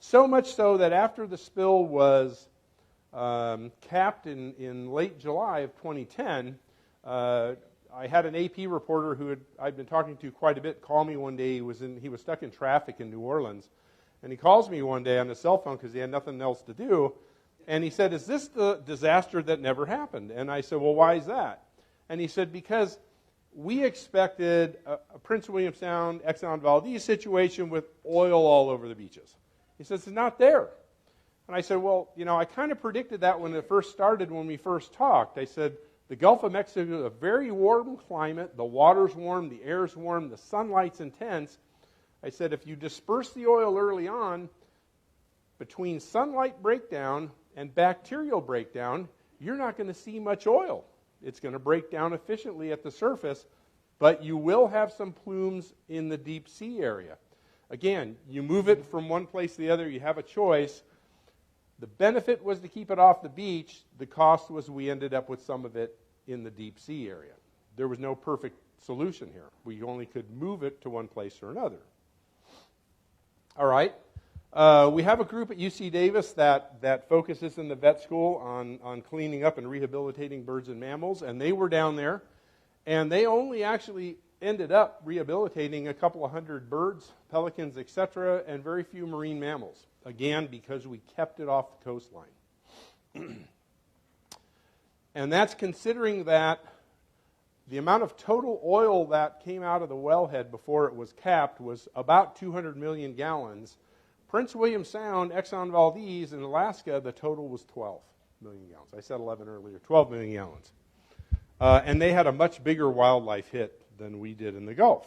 So much so that after the spill was capped in late July of 2010, I had an AP reporter who I'd been talking to quite a bit call me one day. He was stuck in traffic in New Orleans, and he calls me one day on his cell phone because he had nothing else to do, and he said, "Is this the disaster that never happened?" And I said, "Well, why is that?" And he said, "Because we expected a Prince William Sound, Exxon Valdez situation with oil all over the beaches." He says, "It's not there." And I said, "Well, I kind of predicted that when it first started, when we first talked." I said, "The Gulf of Mexico is a very warm climate. The water's warm, the air's warm, the sunlight's intense." I said, "If you disperse the oil early on, between sunlight breakdown and bacterial breakdown, you're not going to see much oil. It's going to break down efficiently at the surface, but you will have some plumes in the deep sea area." Again, you move it from one place to the other, you have a choice. The benefit was to keep it off the beach. The cost was we ended up with some of it in the deep sea area. There was no perfect solution here. We only could move it to one place or another. All right. We have a group at UC Davis that focuses in the vet school on cleaning up and rehabilitating birds and mammals, and they were down there, and they only actually ended up rehabilitating a couple of hundred birds, pelicans, etc., and very few marine mammals. Again, because we kept it off the coastline. And that's considering that the amount of total oil that came out of the wellhead before it was capped was about 200 million gallons. Prince William Sound, Exxon Valdez, in Alaska, the total was 12 million gallons. I said 11 earlier, 12 million gallons. And they had a much bigger wildlife hit than we did in the Gulf.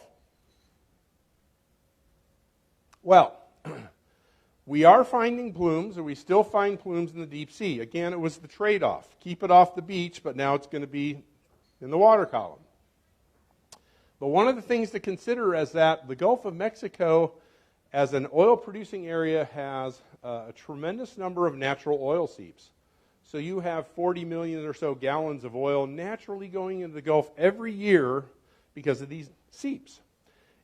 Well, we are finding plumes, and we still find plumes in the deep sea. Again, it was the trade-off. Keep it off the beach, but now it's going to be in the water column. But one of the things to consider is that the Gulf of Mexico, as an oil-producing area, has a tremendous number of natural oil seeps. So you have 40 million or so gallons of oil naturally going into the Gulf every year because of these seeps.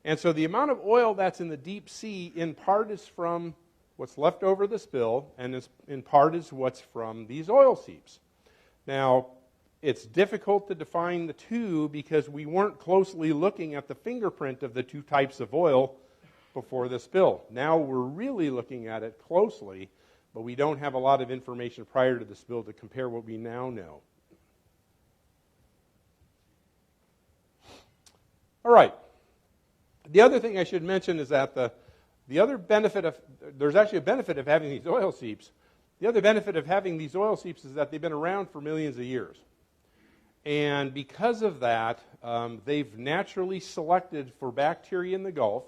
And so the amount of oil that's in the deep sea, in part, is from what's left over the spill, and in part is what's from these oil seeps. Now, it's difficult to define the two because we weren't closely looking at the fingerprint of the two types of oil before the spill. Now we're really looking at it closely, but we don't have a lot of information prior to the spill to compare what we now know. All right. The other thing I should mention is that the other benefit of, there's actually a benefit of having these oil seeps. The other benefit of having these oil seeps is that they've been around for millions of years. And because of that, they've naturally selected for bacteria in the Gulf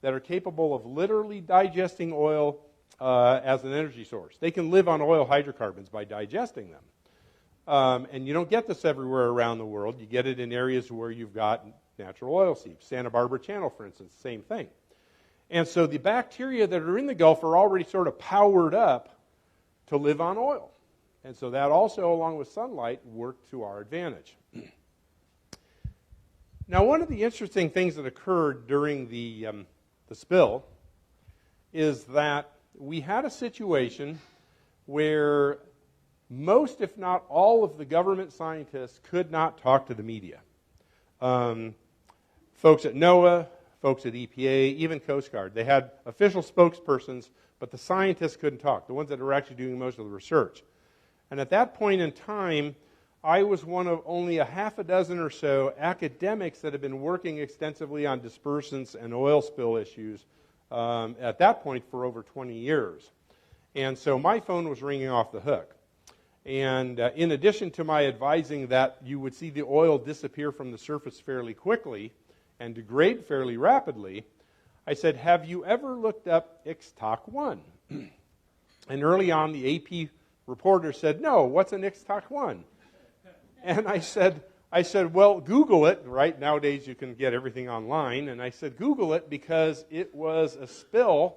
that are capable of literally digesting oil as an energy source. They can live on oil hydrocarbons by digesting them. And you don't get this everywhere around the world. You get it in areas where you've got natural oil seeps. Santa Barbara Channel, for instance, same thing. And so the bacteria that are in the Gulf are already sort of powered up to live on oil. And so that also, along with sunlight, worked to our advantage. Now, one of the interesting things that occurred during the spill is that we had a situation where most, if not all, of the government scientists could not talk to the media. Folks at NOAA, folks at EPA, even Coast Guard, they had official spokespersons, but the scientists couldn't talk, the ones that are actually doing most of the research. And at that point in time, I was one of only a half a dozen or so academics that had been working extensively on dispersants and oil spill issues at that point for over 20 years. And so my phone was ringing off the hook. And in addition to my advising that you would see the oil disappear from the surface fairly quickly and degrade fairly rapidly, I said, have you ever looked up Ixtoc-1? And early on, the AP reporter said, no, what's an Ixtoc-1? And I said, well, Google it. Right, nowadays you can get everything online. And I said, Google it because it was a spill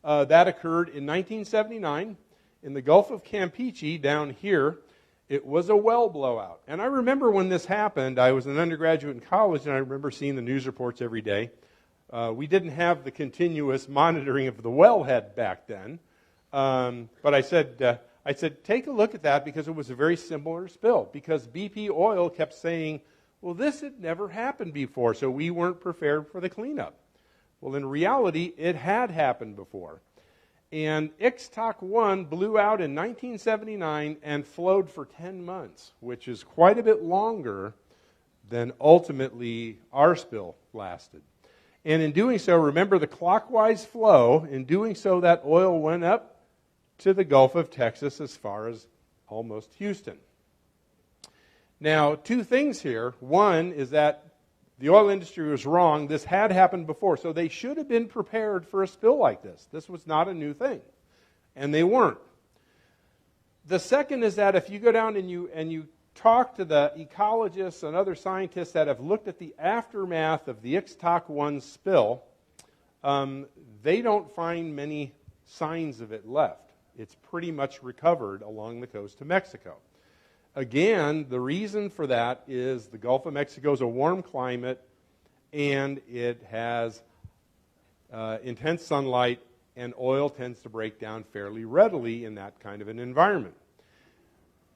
that occurred in 1979 in the Gulf of Campeche down here. It was a well blowout. And I remember when this happened, I was an undergraduate in college, and I remember seeing the news reports every day. We didn't have the continuous monitoring of the wellhead back then. But I said, take a look at that because it was a very similar spill. Because BP Oil kept saying, well, this had never happened before, so we weren't prepared for the cleanup. Well, in reality, it had happened before. And Ixtoc-1 blew out in 1979 and flowed for 10 months, which is quite a bit longer than ultimately our spill lasted. And in doing so, remember the clockwise flow. In doing so, that oil went up to the Gulf of Texas as far as almost Houston. Now, two things here. One is that the oil industry was wrong. This had happened before, so they should have been prepared for a spill like this. This was not a new thing, and they weren't. The second is that if you go down and you talk to the ecologists and other scientists that have looked at the aftermath of the Ixtoc-1 spill, they don't find many signs of it left. It's pretty much recovered along the coast of Mexico. Again, the reason for that is the Gulf of Mexico is a warm climate and it has intense sunlight, and oil tends to break down fairly readily in that kind of an environment.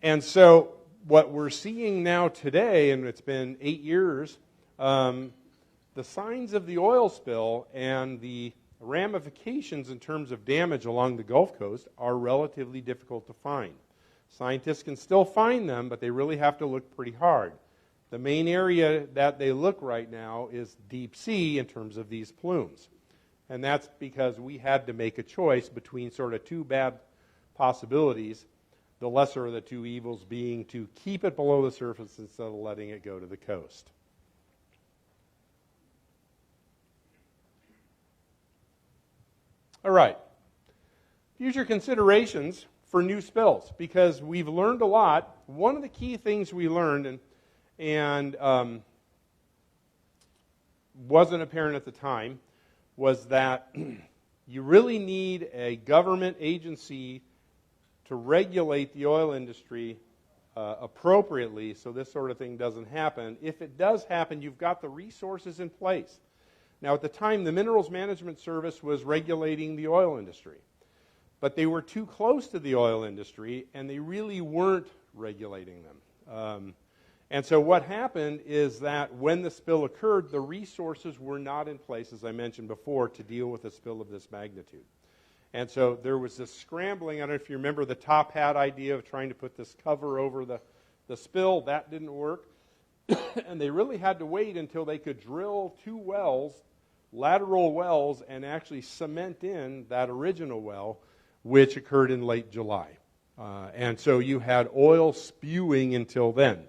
And so what we're seeing now today, and it's been 8 years, the signs of the oil spill and the ramifications in terms of damage along the Gulf Coast are relatively difficult to find. Scientists can still find them, but they really have to look pretty hard. The main area that they look right now is deep sea in terms of these plumes. And that's because we had to make a choice between sort of two bad possibilities, the lesser of the two evils being to keep it below the surface instead of letting it go to the coast. All right. Future considerations for new spills, because we've learned a lot. One of the key things we learned, and wasn't apparent at the time, was that you really need a government agency to regulate the oil industry appropriately so this sort of thing doesn't happen. If it does happen, you've got the resources in place. Now, at the time, the Minerals Management Service was regulating the oil industry. But they were too close to the oil industry, and they really weren't regulating them. And so what happened is that when the spill occurred, the resources were not in place, as I mentioned before, to deal with a spill of this magnitude. And so there was this scrambling. I don't know if you remember the top hat idea of trying to put this cover over the spill. That didn't work. And they really had to wait until they could drill 2 wells, lateral wells, and actually cement in that original well, which occurred in late July. And so you had oil spewing until then.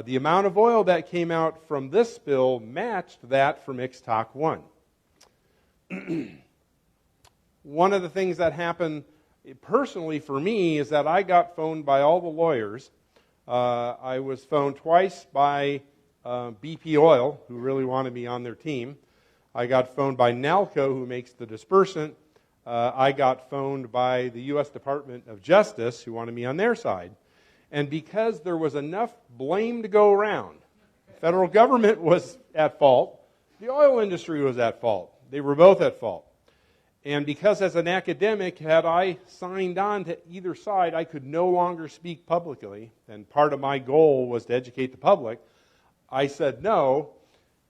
The amount of oil that came out from this spill matched that from Ixtoc-1. One of the things that happened personally for me is that I got phoned by all the lawyers. I was phoned twice by BP Oil, who really wanted me on their team. I got phoned by Nalco, who makes the dispersant. I got phoned by the U.S. Department of Justice, who wanted me on their side. And because there was enough blame to go around, the federal government was at fault, the oil industry was at fault. They were both at fault. And because as an academic, had I signed on to either side, I could no longer speak publicly. And part of my goal was to educate the public. I said no,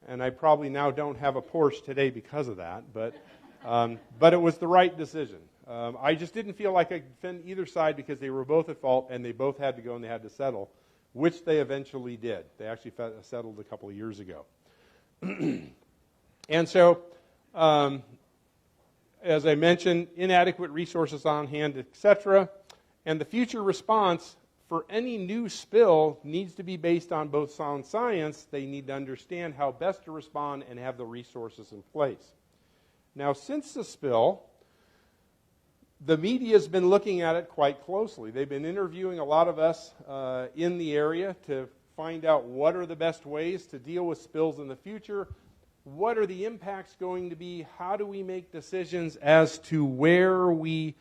and I probably now don't have a Porsche today because of that. But it was the right decision. I just didn't feel like I could defend either side because they were both at fault and they both had to go and they had to settle, which they eventually did. They actually settled a couple of years ago. And so, as I mentioned, inadequate resources on hand, etc. And the future response for any new spill needs to be based on both sound science. They need to understand how best to respond and have the resources in place. Now, since the spill, the media has been looking at it quite closely. They've been interviewing a lot of us in the area to find out what are the best ways to deal with spills in the future. What are the impacts going to be? How do we make decisions as to where we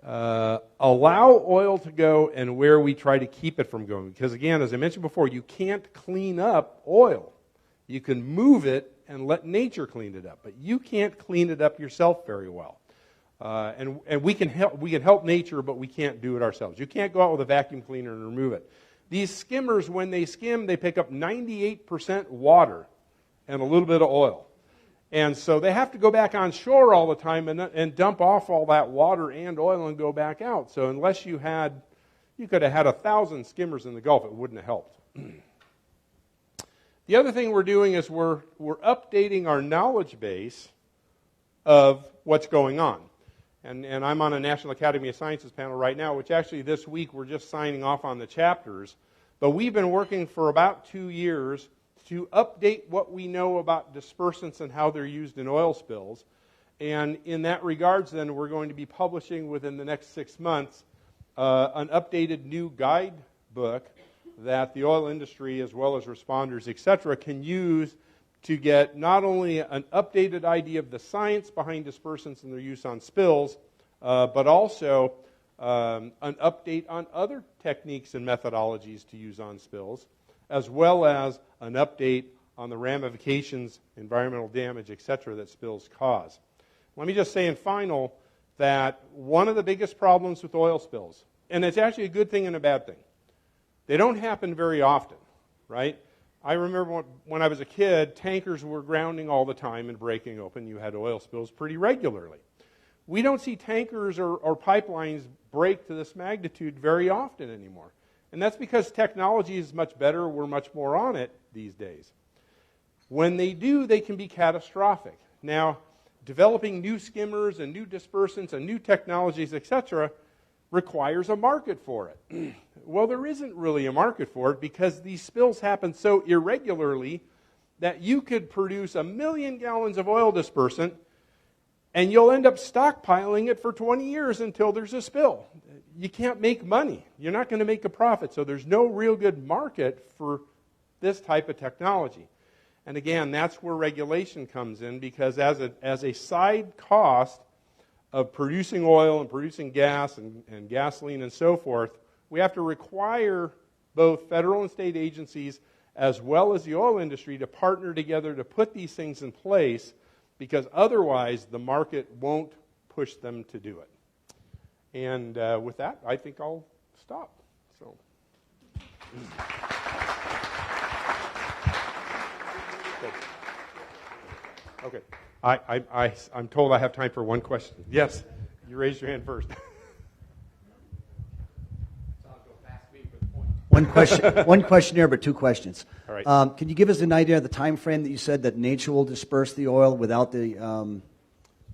allow oil to go and where we try to keep it from going? Because again, as I mentioned before, you can't clean up oil. You can move it and let nature clean it up, but you can't clean it up yourself very well. And we can help nature, but we can't do it ourselves. You can't go out with a vacuum cleaner and remove it. These skimmers, when they skim, they pick up 98% water and a little bit of oil. And so they have to go back on shore all the time and dump off all that water and oil and go back out. So unless you could have had 1,000 skimmers in the Gulf, it wouldn't have helped. The other thing we're doing is we're updating our knowledge base of what's going on. And I'm on a National Academy of Sciences panel right now, which actually this week we're just signing off on the chapters. But we've been working for about 2 years to update what we know about dispersants and how they're used in oil spills. And in that regards, then, we're going to be publishing within the next 6 months an updated new guidebook that the oil industry, as well as responders, etc., can use to get not only an updated idea of the science behind dispersants and their use on spills, but also an update on other techniques and methodologies to use on spills, as well as an update on the ramifications, environmental damage, etc., that spills cause. Let me just say in final that one of the biggest problems with oil spills, and it's actually a good thing and a bad thing, they don't happen very often, right? I remember when I was a kid, tankers were grounding all the time and breaking open. You had oil spills pretty regularly. We don't see tankers or pipelines break to this magnitude very often anymore. And that's because technology is much better. We're much more on it these days. When they do, they can be catastrophic. Now, developing new skimmers and new dispersants and new technologies, etc., requires a market for it. Well, there isn't really a market for it because these spills happen so irregularly that you could produce 1 million gallons of oil dispersant and you'll end up stockpiling it for 20 years until there's a spill. You can't make money. You're not going to make a profit. So there's no real good market for this type of technology. And again, that's where regulation comes in, because as a side cost of producing oil and producing gas and gasoline and so forth, we have to require both federal and state agencies as well as the oil industry to partner together to put these things in place, because otherwise the market won't push them to do it. And with that, I think I'll stop. So. Okay. I'm told I have time for one question. Yes, you raised your hand first. One question here, but 2 questions. All right. Can you give us an idea of the time frame that you said that nature will disperse the oil without the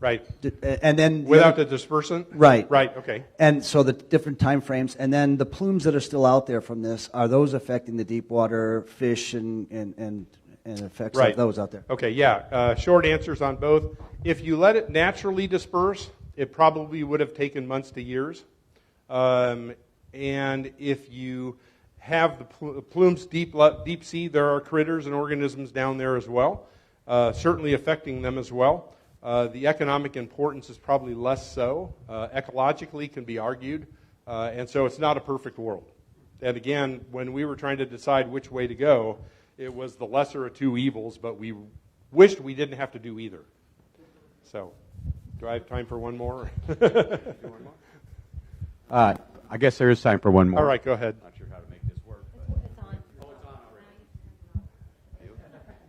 right, and then without the dispersant? Right. Right, okay. And so the different time frames, and then the plumes that are still out there from this, are those affecting the deep water fish and effects of those out there? Okay, yeah. Short answers on both. If you let it naturally disperse, it probably would have taken months to years. And if you have the plumes deep sea, there are critters and organisms down there as well, certainly affecting them as well. The economic importance is probably less so. Ecologically can be argued. And so it's not a perfect world. And again, when we were trying to decide which way to go, it was the lesser of 2 evils, but we wished we didn't have to do either. So, go Do I have time for one more? I guess there is time for one more. All right, go ahead. Not sure how to make this work.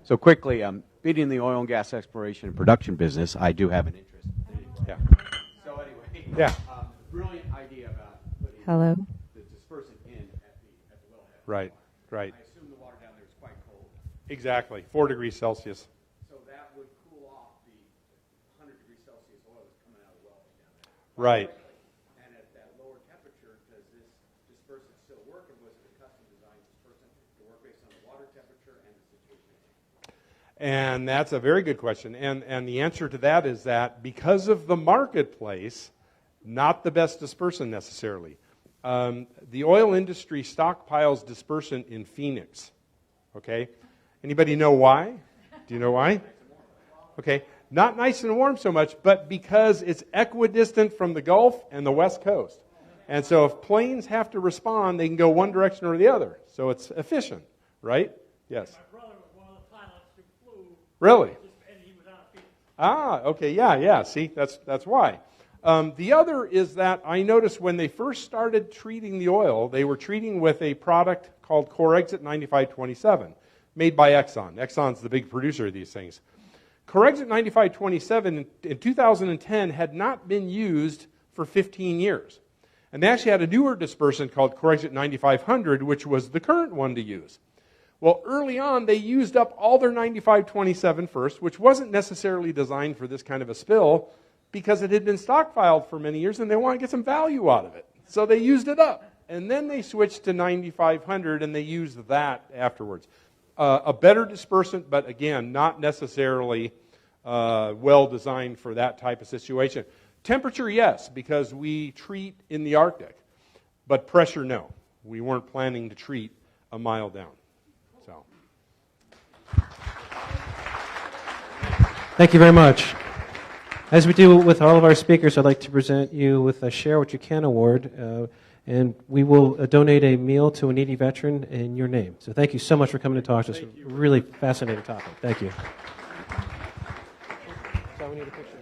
So quickly, being in the oil and gas exploration and production business, I do have an interest. Yeah. So anyway, Yeah. Brilliant idea about putting Hello? the dispersant in at the wellhead. Right, right. I assume the water down there is quite cold. Exactly, 4 degrees Celsius. So that would cool off the 100 degrees Celsius oil that's coming out of the wellhead down there. Right. And at that lower temperature, does this dispersant still work, or was it a custom designed dispersant to work based on the water temperature and the situation? And that's a very good question. And the answer to that is that because of the marketplace, not the best dispersant necessarily. The oil industry stockpiles dispersant in Phoenix. Okay? Anybody know why? Do you know why? Okay. Not nice and warm so much, but because it's equidistant from the Gulf and the West Coast. And so if planes have to respond, they can go one direction or the other. So it's efficient, right? Yes. Really? Ah, okay, yeah. See, that's why. The other is that I noticed when they first started treating the oil, they were treating with a product called Core Exit 9527, made by Exxon. Exxon's the big producer of these things. Core Exit 9527 in 2010 had not been used for 15 years. And they actually had a newer dispersant called Core Exit 9500, which was the current one to use. Well, early on, they used up all their 9527 first, which wasn't necessarily designed for this kind of a spill because it had been stockpiled for many years and they wanted to get some value out of it. So they used it up. And then they switched to 9500 and they used that afterwards. A better dispersant, but again, not necessarily well designed for that type of situation. Temperature, yes, because we treat in the Arctic. But pressure, no. We weren't planning to treat a mile down. Thank you very much. As we do with all of our speakers, I'd like to present you with a Share What You Can award, and we will donate a meal to a needy veteran in your name. So thank you so much for coming to talk to us. Really fascinating topic. Thank you. So we need a picture.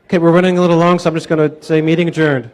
Okay, we're running a little long, so I'm just going to say meeting adjourned.